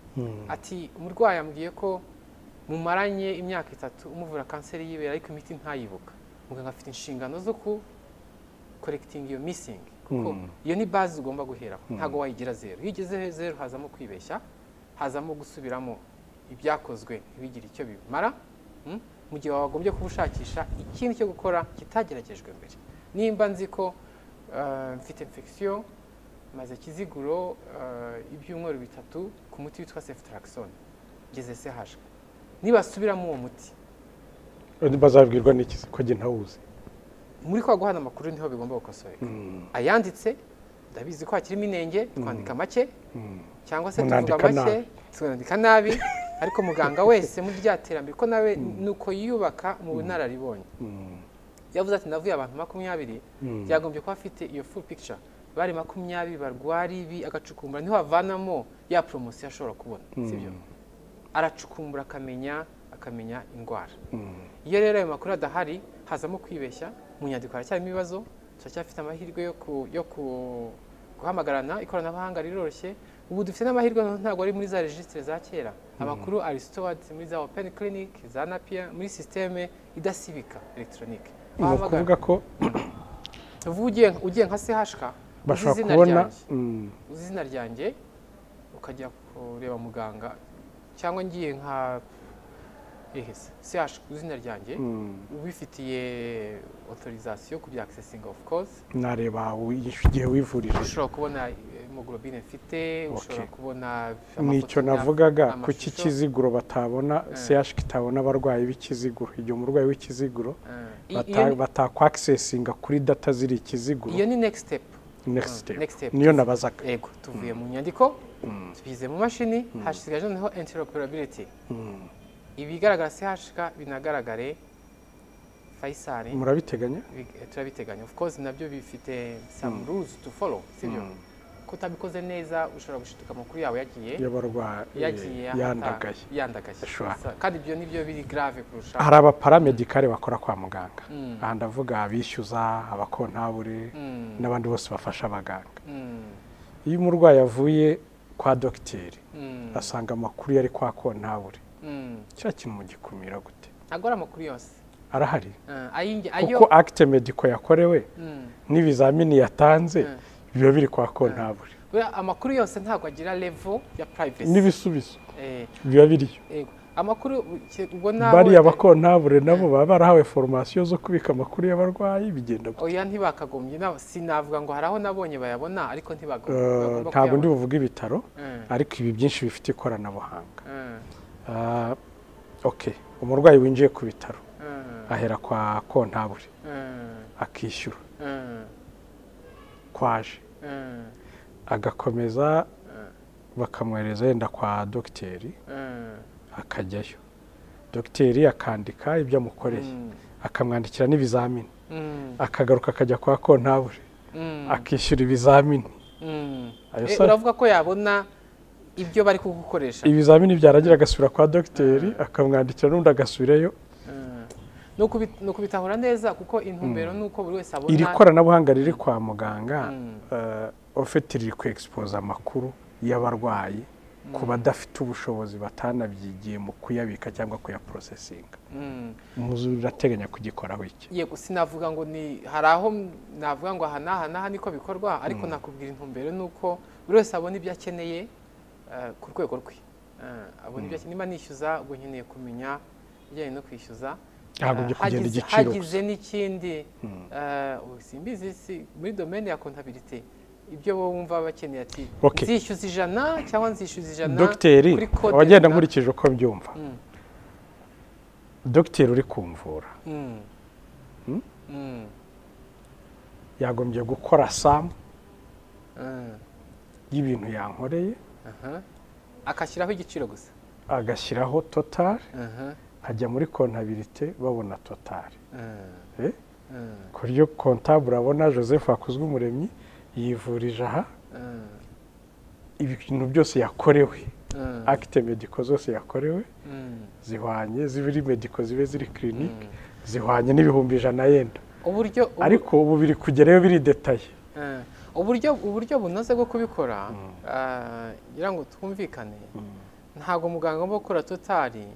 ati umurwayi ambwiye ko mumaranye imyaka 3 umuvura kanseri y'ibere ariko imiti ntayibuka muganga afite inshingano zo ku correcting iyo missing kuko iyo ni base ugomba guheraho ntago wayigira zero iyo igeze zero hazamo kwibeshya hazamo gusubiramo ibyakozwe ntibigire icyo bimara mu gihe wagombye kubushakisha ikindi cyo gukora kitageragejwe mbere nimba nzi ko mfite infection maze kiziguro ibyumweru 3 ku muti witwa ceftriaxone ngeze CH nibasubiramo uwo muti bazabwirwa n'iki ko nge ntawuzi muri kwa guhana amakuru niho bigomba gukosoreka ayanditse ndabizi ko hakirimo inenge twandika make cyangwa se tuvuga make twandika nabi ariko muganga wese muri ryaterambere ko nawe nuko yubaka mu bunararibonye yavuze ati navuye abantu 20 byagombye ko afite iyo full picture bari 20 barwari ibi agacukumbura niho avanamo ya promotion ashobora kubona sibyo aracukumbura akamenya indwara iyo rero ayo makuru adahari hazamo kwibeshya mu nyandiko haracyarimo ibibazo turacyafite amahirwe yo guhamagarana ikoranabuhanga riroroshye ubu dufite n'amahirwe ntabwo ari muri za registre za kera amakuru ari stored muri za open clinic za Napier muri systeme idasibika electronique kuvuga ko ugiye nka CHK bashobora kubona izina ryanjye ukajya kureba muganga cyangwa ngiye nka CHK izina ryanjye ubifitiye authorisation ku bya accessing of course nareba igihe wivurije ushobora kubona hemoglobine mfite ushobora kubona nicyo navugaga kuki kiziguro batabona CHK itabona abarwayi b'ikiziguro igihe umurwayi w'ikiziguro batakwaccessinga kuri data ziri ikiziguro iyo ni next step niyo nabazaga yego tuvuye mu nyandiko tubize mu mashini hashyigaje noneho interoperability ibigaragara CHK binagaragare Faisal murabiteganya turabiteganya of course nabyo bifite some rules to follow sibyo kutabikoze neza ushobora gushituka amakuru yawe yagiye yandagaye kandi ibyo nibyo biri grave kurusha. Hari abaparamedikare bakora kwa muganga, aha ndavuga abishyuza, abakontabure n'abandi bose bafasha abaganga. Iyo umurwayi avuye kwa dogiteri asanga amakuru yari kwa kontabure, kiriya kintu mugikumira gute? Ntabwo ari amakuru yose arahari, kuko acte medico yakorewe n'ibizamini yatanze biba biri kwa kontabure. Amakuru yose ntabwo agira level ya privacy n'ibisubizo biba biriyo. Amakuru ubona bari abakontabure nabo baba barahawe formation zo kubika amakuru y'abarwayi, bigenda gute? Oya ntibakagombye, sinavuga ngo haraho nabonye bayabona ariko ntibagomba. Ntabwo ndi buvuga ibitaro, ariko ibi byinshi bifite ikoranabuhanga. Okay, umurwayi winjiye ku bitaro ahera kwa kontabure akishyura kwaje, agakomeza bakamwohereza yenda kwa dogiteri, akajyayo dogiteri akandika ibyo amukoreye, akamwandikira n'ibizamini, akagaruka akajya kwa kontabure akishyura ibizamini. Uravuga ko yabona ibyo bari kugukoresha ibizamini byaragira agasubira kwa dogiteri akamwandikira n'undi agasubirayo. no kubitahura neza kuko intumbero nuko buri wese abona iri koranabuhanga riri kwa muganga ofite riri ku expose amakuru y'abarwayi ku badafite ubushobozi batanabyigiye mu kuyabika cyangwa kuyaprocesinga. Muzurateganya kugikoraho iki? Yego, sinavuga ngo ni haraho navuga ngo aha niko bikorwa, ariko nakubwira intumbero nuko buri wese abona ibyo akeneye ku rwego rwe. Abona ibyo niba nishyuza ubwo nkeneye kumenya bijyanye no kwishyuza, hagize n'ikindi simbizi muri domaine ya comptabilité ibyo bo wumva bakeneye ati nzishyuza 100 cyangwa nzishyuza 100. Dogiteri wagenda nkurikije uko byumva, dogiteri uri kumvura yagombye gukora sam y'ibintu yankoreye, akashyiraho igiciro gusa, agashyiraho total, hajya muri comptabilité babona total. Kuryo comptable abona Joseph Hakuzwumuremyi yivurije aha, ibintu byose yakorewe, acte medico zose yakorewe zihwanye, zibiri medico zibe ziri clinic zihwanye n'ibihumbi 100 yenda. Ariko ubu biri kugerayo biri detaye. Uburyo bunoze bwo kubikora ngira ngo twumvikane, ntago muganga agomba gukora totali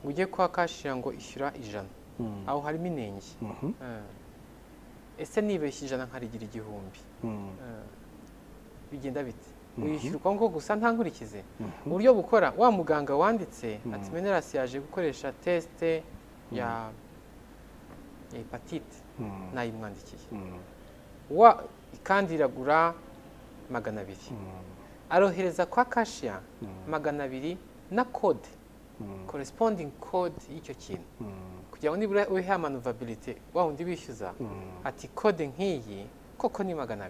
ngo ujye kwa kashira ngo ishyura 100, aho harimo inenge. Ese nibeshye 100 nkarigira 1000, bigenda bite? Uyishyurwa ngo gusa nta nkurikize. Uburyo bukora wa muganga wanditse ati Menerasi yaje gukoresha test ya hepatite nayimwandikiye, kandi iragura 200, arohereza kwa cashier 200 na code, corresponding code y'icyo kintu, kugira ngo nibura uhe maneuverability wa undi bishyuza ati code nk'iyi koko ni 200.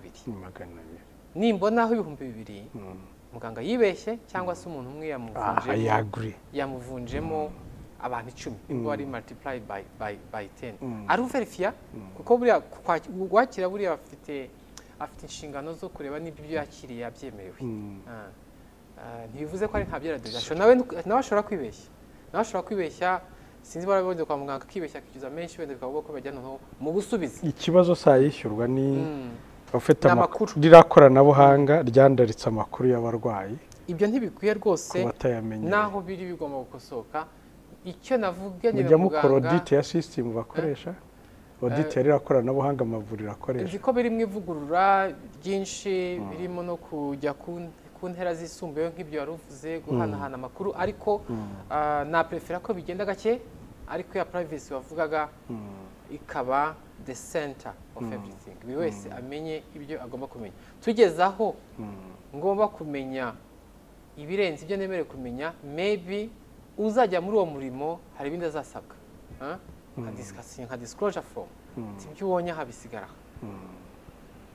Nimbona aho 2000 muganga yibeshye cyangwa se umuntu umwe yamuvunjemo abantu 10 ngo ari multiplied by 10, ari verifia kuko buriya kwakira buriya afite inshingano zo kureba n'ibyo yakiriye yabyemerewe. Ntibivuze ko ari ntabyera deja, nawe ashobora kwibeshya, sinzi barabonye kwa muganga akibeshya akicuza menshi wenda bikavuga ko bajyana mu busubizi. Ikibazo sayishyurwa ni ufite amakuru rirakoranabuhanga ryandaritse amakuru y'abarwayi. Ibyo ntibikwiye rwose, naho biri bigomba gukosoka. Icyo navuga nyine muganga audit ya system bakoresha, audit rirakoranabuhanga amavuriro akoresha. Nzi ko biri mu ivugurura ryinshi, birimo no kujya ku ntera zisumbuye nk'ibyo yaruvuze, guhanahana amakuru, ariko na prefera ko bigenda gake, ariko ya privacy wavugaga ikaba the center of everything. Buri wese amenye ibyo agomba kumenya. Tugezaho ngomba kumenya ibirenze ibyo nemerewe kumenya, maybe uzajya muri uwo murimo hari ibindi azasabwa, nka disclosure form, ibyo ubonye habisigara,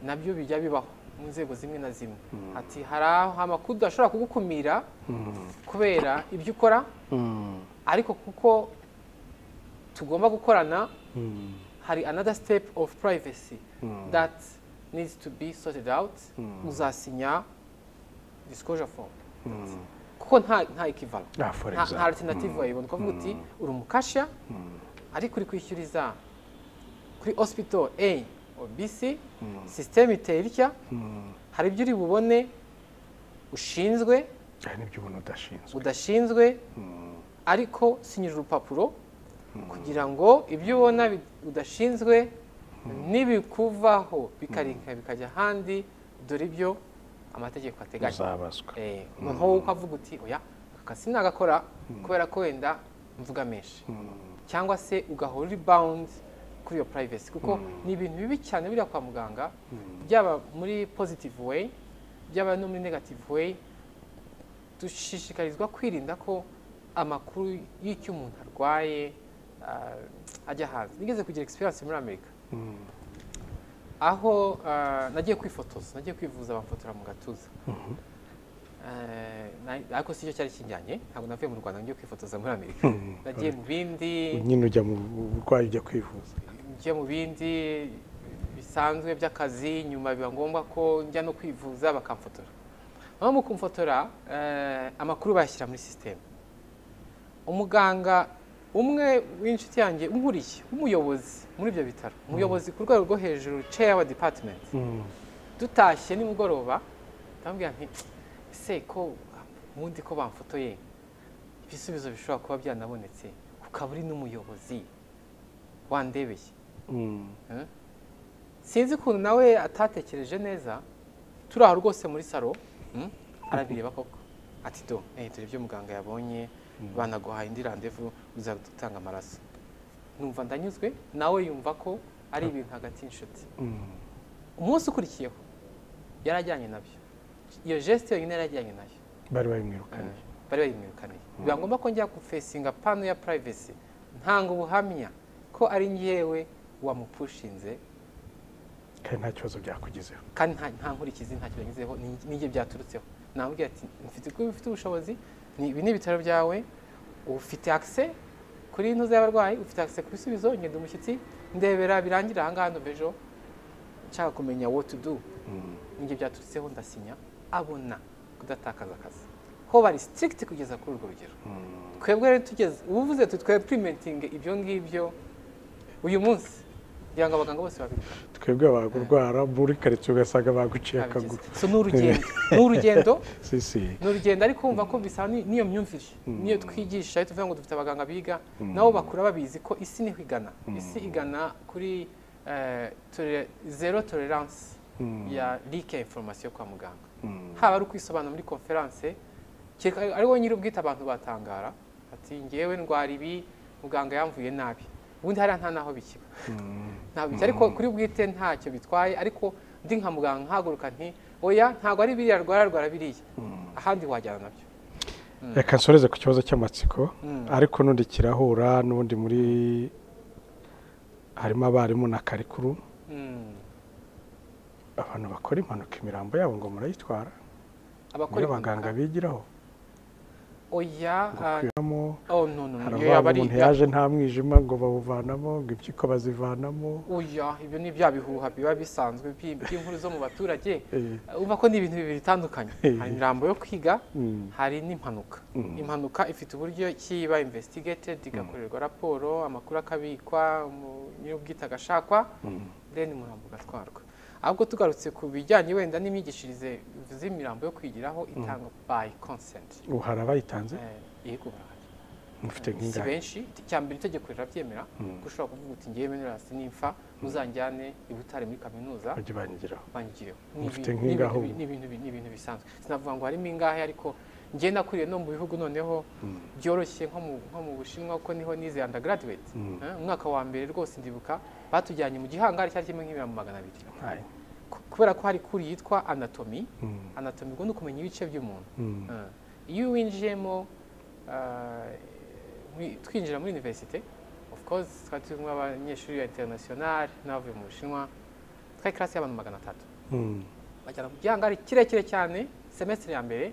nabyo bijya bibaho mu nzego zimwe na zimwe. Ati hari amakuru udashobora kugukumira kubera ibyo ukora, ariko kuko tugomba gukorana, hari another step of privacy that needs to be sorted out. Uzasinya disclosure form kuko nta equivalent nta alternative wayibona ukavuga uti uri umukasha ariko uri kwishyuriza kuri hospital A or BC system iteye itya hari ibyo uri bubone ushinzwe n'ibyo ubona udashinzwe ariko sinyira urupapuro kugira ngo ibyo ubona udashinzwe nibikuvaho bikarinka bikajya ahandi dore ibyo amategeko ateganya uzabazwa noneho ukavuga uti oya aka sinagakora kubera ko wenda mvuga menshi cyangwa se ugahora uri bound kuri iyo privacy kuko ni ibintu bibi cyane biriya kwa muganga byaba muri positive way byaba no muri negative way dushishikarizwa kwirinda ko amakuru y'icyo umuntu arwaye ajya hanze nigeze kugira experience muri Amerika aho nagiye kwifotoza nagiye kwivuza bamfotora mu gatuza ariko si cyo cyari kinjyanye ntabwo navuye mu Rwanda ngiye kwifotoza muri Amerika nagiye mu bindi nyine ujya mu burwayi ujya kwivuza njye mu bindi bisanzwe by'akazi nyuma biba ngombwa ko njya no kwivuza bakamfotora aho mu kumfotora amakuru bayashyira muri system umuganga umwe w'inshuti yanjye unkuriye umuyobozi muri ibyo bitaro umuyobozi ku rwego rwo hejuru chair wa department dutashye nimugoroba ndambwira nti ese ko ubundi ko bamfotoye ibisubizo bishobora kuba byanabonetse ukaba uri n'umuyobozi wandebeye sinzi ukuntu nawe atatekereje neza turi aho rwose muri salo arabireba koko ati do dore ibyo muganga yabonye banaguhaye indi randevu uza gutanga amaraso numva ndanyuzwe nawe yumva ko ari ibintu hagati y'inshuti umunsi ukurikiyeho yarajyanye nabyo iyo geste yonyine yarajyanye nayo bari bayimwirukaniye biba ngombwa ko njya gufesinga pano ya privacy ntanga ubuhamya ko ari njyewe wamupushinze kandi nta kibazo byakugizeho kandi nta nkurikizi nta kibazo byagizeho n'ijye byaturutseho namubwira ati mfite ubushobozi ibi ni ibitaro byawe ufite access kuri intuza y'abarwayi ufite access ku bisubizo ngenda umushyitsi ndebera birangira aha ngaha ejo nshaka kumenya what to do n'ijye byaturutseho ndasinya abona kudatakaza akazi ho bari strict kugeza kuri urwo rugero twebwe rero tugeze ubuvuze tutwe implementing ibyo ngibyo uyu munsi kugira ngo abaganga bose babiruka twebwe abagurwara muri karitsiye ugasanga baguciye akaguru so n'urugendo n'urugendo ariko wumva ko bisa n'iyo myumvire niyo twigisha tuvuga ngo dufite abaganga biga nabo bakura babizi ko isi niho igana isi igana kuri zero tolerance ya leak information kwa muganga haba ari ukwisobanura muri conference ariwo nyiri ubwite abantu batangara ati ngewe ndwara ibi muganga yamvuye nabi ubundi hari nta naho bikiba ariko kuri bwite ntacyo bitwaye ariko ndi nka muganga nkaguruka nti oya ntabwo ari biriya rwara biriya ahandi wajyana nabyo reka nsoreze ku kibazo cy'amatsiko ariko n'undi kirahura n'ubundi muri harimo abarimu na karikuru abantu bakora impanuka imirambo yabo ngo murayitwara abaganga bigiraho oya hari umuntu yaje nta mwijima ngo bawuvanamo ngo impyiko bazivanamo oya ibyo ni bya bihuha biba bisanzwe by'inkuru zo mu baturage uva ko ni ibintu bibiri bitandukanye hari imirambo yo kwiga hari n'impanuka impanuka ifite uburyo kiba investigated igakorerwa raporo amakuru akabikwa nyir'ubwite agashakwa then umurambo ugatwarwa ahubwo tugarutse ku bijyanye wenda n'imyigishirize z'imirambo yo kwigiraho itanga by consent uhara bayitanze yego barahari mufite nk'ingahe si benshi cyambere itegeko rirabyemera ko ushobora kuvuga uti ngiye menurasi nimfa muzanjyane i Butare muri kaminuza banyigireho mufite nk'ingahe ni ibintu bisanzwe sinavuga ngo harimo ingahe ariko ngiye nakuriye no mu bihugu noneho byoroshye nko mu Bushinwa kuko niho nize undergraduate umwaka wa mbere rwose ndibuka batujyanye mu gihangari cyari kimwe nk'imirambo 200 kubera ko hari kuri yitwa anatomy ubwo ni ukumenya ibice by'umuntu iyo winjiyemo twinjira muri universite of course twari turimo abanyeshuri ya international n'abavuye mu Bushinwa twari class y'abantu 300 bajyana mu gihangari kirekire cyane semestre ya mbere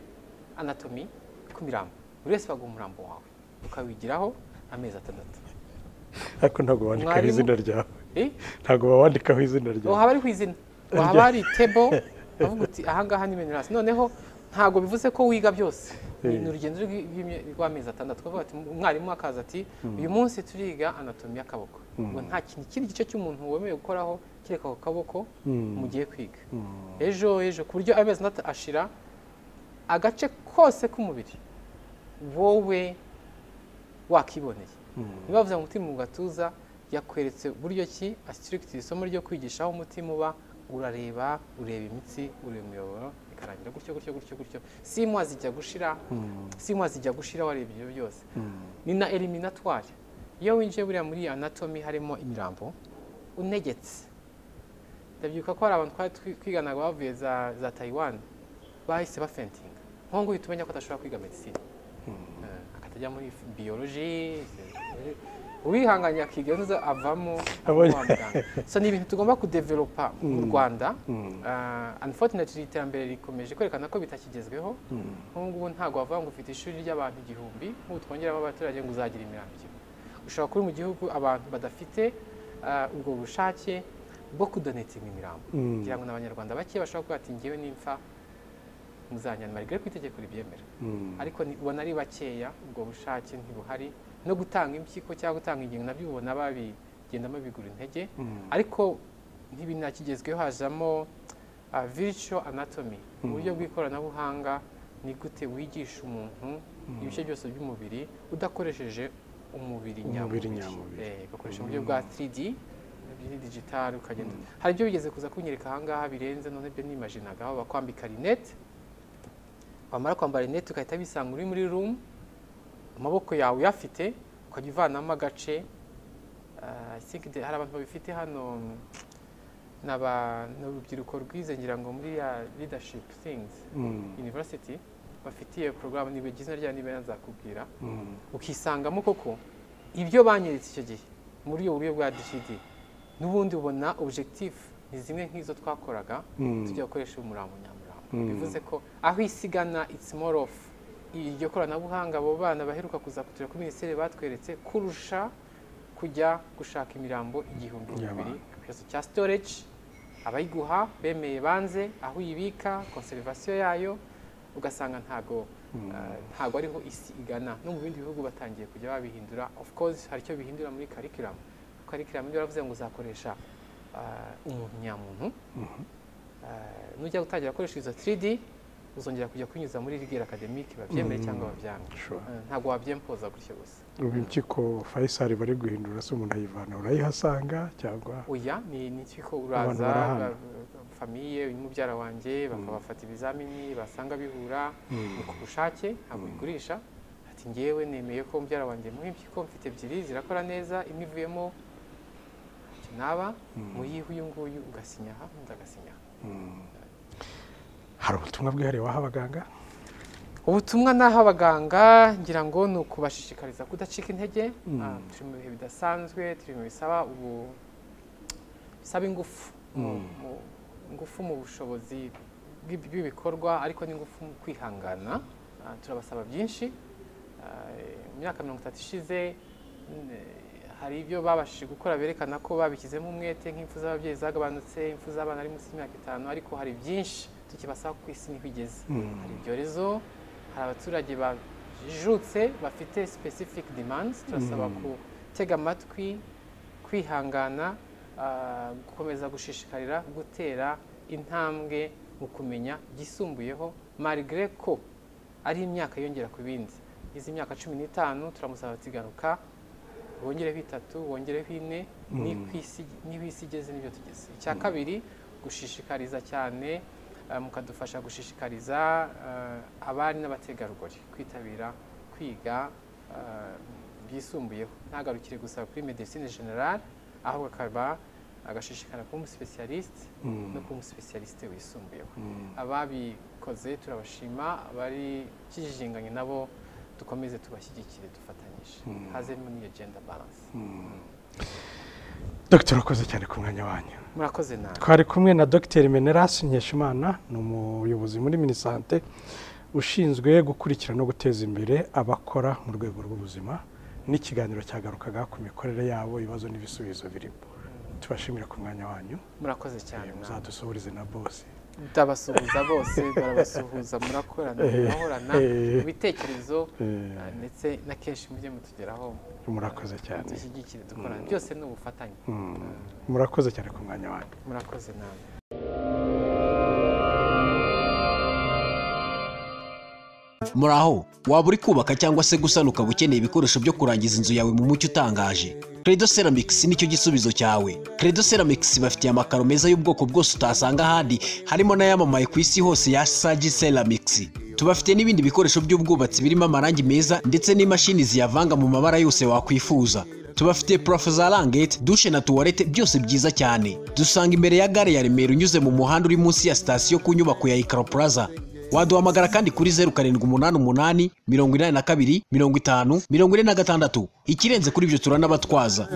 anatomy ku mirambo buri wese baguha umurambo wawe ukawigiraho amezi 6 ariko ntabwo wandikaho izina ryawe ntabwo bawandikaho izina ryawe haba ari ku izina haba hari table bavuga uti aha ngaha ni menurasi noneho ntabwo bivuze ko wiga byose ni urugendo rw'amezi 6 twavuga ati umwarimu akaza ati uyu munsi turiga anatomi y'akaboko ngo nta kintu kiri gice cy'umuntu wemewe gukoraho kireka ako kaboko mugiye kwiga ejo ku buryo amezi 6 ashira agace kose k'umubiri wowe wakiboneye niba bavuze umutima mu gatuza yakweretse buryo ki astrict isomo ryo kwigisha aho umutima uba urareba imitsi ureba imiyoboro ikarangira gutyo simwa zijya gushira warebye ibyo byose ni na eliminatoire iyo winjiye buriya muri anatomy harimo imirambo unegetse ndabyuka ko hari abantu twiganaga bavuye za Taiwan bahise bafentinga nkongo uhita umenya ko atashobora kwiga medicine akatajya muri biology uwihanganye akiga neza avamo so ni ibintu tugomba kudevelopa mu Rwanda unfortunately iterambere rikomeje kwerekana ko bitakigezweho nk'ubu ntago bavuga ngo ufite ishuri ry'abantu 1000 nk'ubu twongeramo abaturage ngo uzagira imirambo 1000 ushobora kuri mu gihugu abantu badafite ubwo bushake bwo kudonetinga imirambo kugira ngo n'abanyarwanda bake bashobora kuba ati ngiyewe nimfa muzanyana marigare kwitegeko ribyemera ariko ubona ari bakeya ubwo bushake ntibuhari no gutanga impyiko cyangwa gutanga ingingo nabyo ubona babigendamo bigura intege ariko ntibinakigezweho hajamo virtual anatomy uburyo bw'ikoranabuhanga ni gute wigisha umuntu ibice byose by'umubiri udakoresheje umubiri nyamubiri ugakoresha uburyo bwa 3D digital ukagenda hari ibyo bigeze kuza kunyereka ahangaha birenze none byo nimaginaga aho bakwambika rinete wamara kwambara rinete ukahita bisanga uri muri room amaboko yawe uyafite ukajya uvanamo agace hari abantu babifite hano n'urubyiruko rwize ngira ngo muri ya leadership things university bafitiye program nibe gizina rya nibe nazakubwira ukisangamo koko ibyo banyeretse icyo gihe muri iyo buryo bwa DCD n'ubundi ubona objectif ni zimwe nk'izo twakoraga tujya gukoresha umurambo nyamurambo bivuze ko aho isigana it's more of iryo koranabuhanga abo bana baheruka kuza kutura kuri ministeri batweretse kurusha kujya gushaka imirambo 2,000 kibazo cya storage abayiguha bemeye banze aho uyibika conservation yayo ugasanga ntago ariho isi igana no mu bindi bihugu batangiye kujya babihindura of course hari cyo bihindura muri curriculum ndio baravuze ngo uzakoresha umuntu nyamuntu nujya gutangira gukoresha izo 3D uzongera kujya kunyuza muri rigere academique bavyemeye cyangwa bavyanga ntago wabyempoza gutyo gusa ubu impyiko Faisal bari guhindura se umuntu ayivana urayihasanga cyangwa oya ni impyiko uraza famiye umubyara wanje bakabafata ibizamini basanga bihura ni ku bushake ntabwo igurisha ati ngewe nemeye ko umubyara wanje mu impyiko mfite ebyiri zirakora neza imivuyemo naba muri uyu nguyu ugasinya ha ndagasinya hari ubutumwa bwihariye waha abaganga ubutumwa naho abaganga ngira ngo ni ukubashishikariza kudacika intege turi mu bihe bidasanzwe turi mu bisaba ingufu mu bushobozi bw'ibikorwa ariko n'ingufu mu kwihangana turabasaba byinshi mu myaka 30 ishize hari ibyo babashije gukora berekana ko babikizemo umwete nk'imfu z'ababyeyi zagabanutse imfu z'abana ari munsi y'imyaka 5 ariko hari byinshi tukibasaba ku isi niho igeze hari ibyorezo hari abaturage bajijutse bafite specific demands turasaba gutega amatwi kwihangana gukomeza gushishikarira gutera intambwe mu kumenya gisumbuyeho malgré ko ari imyaka yongera ku bindi izi myaka 15 turamusaba tigaruka wongereho 3 wongereho 4 ni kwisi igeze n'ibyo tugeze icya kabiri gushishikariza cyane mukadufasha gushishikariza abari n'abategarugori kwitabira kwiga byisumbuyeho ntagarukire gusa kuri medicine generale aho akaba agashishikara kuba umuspecialiste no kuba umuspecialiste wisumbuyeho ababikoze turabashima abari kijijinganye nabo dukomeze tubashyigikire dufatanyije hazemo n'iyo gender balance Dr. Akoze cyane ku mwanya wanyu murakoze nawe twari kumwe na Dr. Menelas Nkeshimana ni umuyobozi muri Minisante ushinzwe gukurikira no guteza imbere abakora mu rwego rw'ubuzima n'ikiganiro cyagarukaga ku mikorere yabo ibibazo n'ibisubizo birimo tubashimira ku mwanya wanyu. Murakoze cyane. Muzadusuhurize na boss. Ndabasuhuza bose, barabasuhuza, murakorana, murahorana ibitekerezo ndetse na kenshi mujye mutugeraho. Murakoze cyane. Dushyigikire dukorana, byose ni ubufatanye. Murakoze cyane ku mwanya wanyu. Murakoze nawe. Muraho, waba uri kubaka cyangwa se gusana ukaba ukeneye ibikoresho byo kurangiza inzu yawe mu mucyo utangaje. Credo Ceramics nicyo gisubizo cyawe. Credo Ceramics bafitiye amakaro meza y'ubwoko bwose utasanga ahandi, harimo n'ayamamaye ku isi hose ya Sagi Ceramics. Tubafite n'ibindi bikoresho by'ubwubatsi birimo amarangi meza ndetse n'imashini ziyavanga mu mabara yose wakwifuza. Tubafite parafo za rangete, dushe na tuwarete byose byiza cyane. Dusanga imbere ya gare ya Remera unyuze mu muhanda uri munsi ya sitasiyo ku nyubako ya Ikaro Plaza. Waduhamagara kandi kuri 0788 82 50 46. Ikirenze kuri ibyo turanabatwaza.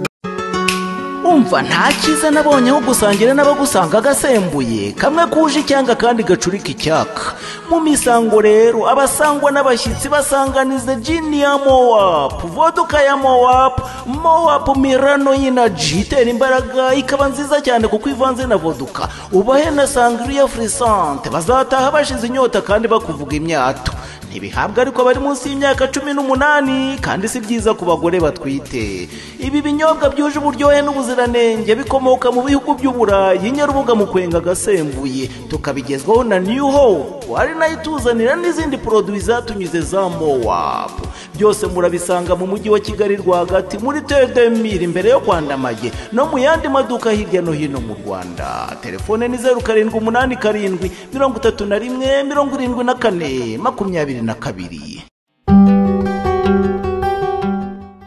umva nta cyiza nabonye aho gusangira n'abagusanga agasembuye kamwe kuje icyanga kandi gacurika icyaka. Mu misango rero abasangwa n'abashyitsi basanganiza jini ya Mowapu, voduka ya Mowapu Mirano y'inaji itera imbaraga ikaba nziza cyane kuko ivanze na voduka. Ubahe na sangria frisante bazataha bashize inyota kandi bakuvuga imyato. Ntibihabwa ariko bari munsi y'imyaka 18 kandi si byiza ku bagore batwite. Ibi binyobwa byuje uburyohe n'ubuziranenge bikomoka mu bihugu by'Uburayi, Nyarubuga mu kwenga gasembuye tukabigezwaho na New Hope, ari nayo ituzanira n'izindi produits zatunyuze za Mowapu. Byose murabisanga mu mujyi wa Kigali rwagati muri Tedemir imbere yo Kwandamage no mu yandi maduka hirya no hino mu Rwanda. Telefone ni 0787 31 74 22.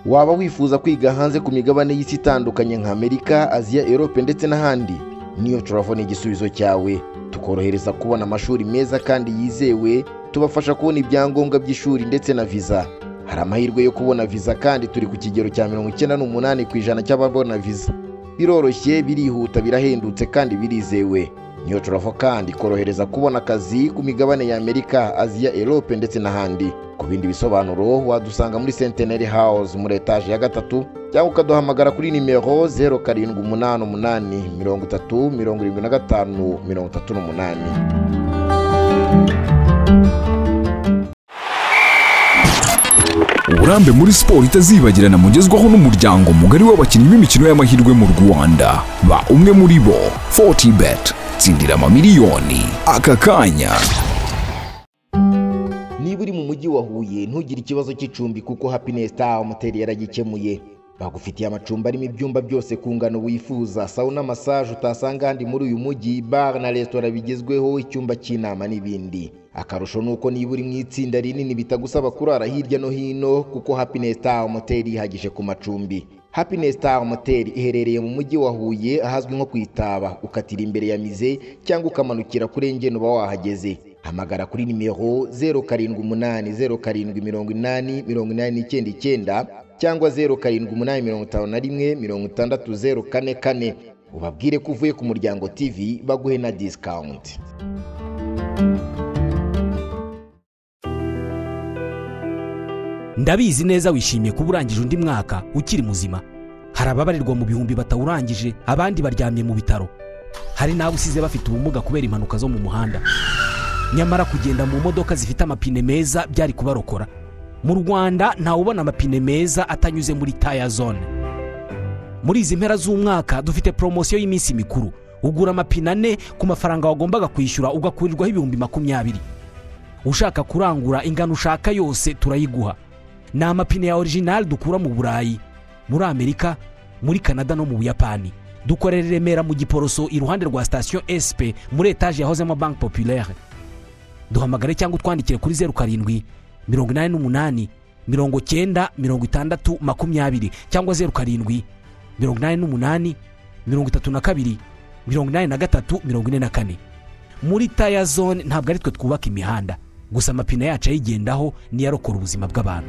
Waba wifuza kwiga hanze ku migabane y'isi itandukanye nka Amerika, Aziya, Europe ndetse n'ahandi? Niyo Travel ni igisubizo cyawe. Tukorohereza kubona amashuri meza kandi yizewe, tubafasha kubona ibyangombwa by'ishuri ndetse na visa. Hari amahirwe yo kubona visa kandi turi ku kigero cya 98% cy'ababona visa. Biroroshye, birihuta, birahendutse kandi birizewe. Niyo Travel kandi korohereza kubona akazi ku migabane ya Amerika, Aziya, Europe ndetse n'ahandi. Ku bindi bisobanuro wadusanga muri Centenary House muri etage ya 3 cyangwa ukaduhamagara kuri nimero 0788 3075 uburambe muri siporo itazibagirana mugezwaho n'umuryango mugari w'abakinnyi b'imikino y'amahirwe mu Rwanda. Ba umwe muri bo, FortiBet, tsindira amamiliyoni aka kanya. Niba uri mu mujyi wa Huye ntugire ikibazo cy'icumbi kuko Happiness Star Motel yaragikemuye. Bagufitiye amacumbi arimo ibyumba byose ku ngano wifuza, sauna, massage utasanga handi muri uyu mujyi, bar na restaurant bigezweho, icyumba cy'inama n'ibindi. Akarusho nuko niba uri mu itsinda rinini bitagusaba kurara hirya no hino kuko Happiness Star Motel ihagije ku macumbi. Happiness Star Motel iherereye mu mujyi wa Huye ahazwi nko kwitaba, ukatira imbere ya mize cyangwa ukamanukira kuri Engene uba wahageze. Hamagara kuri nimero 0788 cyangwa 0785516044 ubabwire ko uvuye ku Muryango TV baguhe na discount. Ndabizi neza wishimiye kuba urangije undi mwaka ukiri muzima. Hari ababarirwa mu bihumbi batawurangije, abandi baryamye mu bitaro. Hari n'abo usize bafite ubumuga kubera impanuka zo mu muhanda. Nyamara kugenda mu modoka zifite amapine meza byari kubarokora. Mu Rwanda nta ubona amapine meza atanyuze muri Tire Zone. Muri izi mpera z'umwaka dufite promotion y'iminsi mikuru. Ugura amapine 4 ku mafaranga wagombaga kwishyura ugakurirwaho ibihumbi 20. Ushaka kurangura ingano ushaka yose turayiguha. Ni amapine ya original dukura mu Burayi, muri Amerika, muri Canada no mu Buyapani. Dukorera Remera mu Giporoso iruhande rwa station SP muri etage yahozemo Banque Populaire. Duhamagare cyangwa utwandikire kuri 0788 90 90 20 cyangwa 0788 32 83 Muri Tire Zone ntabwo ari twe twubaka imihanda, gusa amapine yacu ayigendaho ni yarokora ubuzima bw'abantu.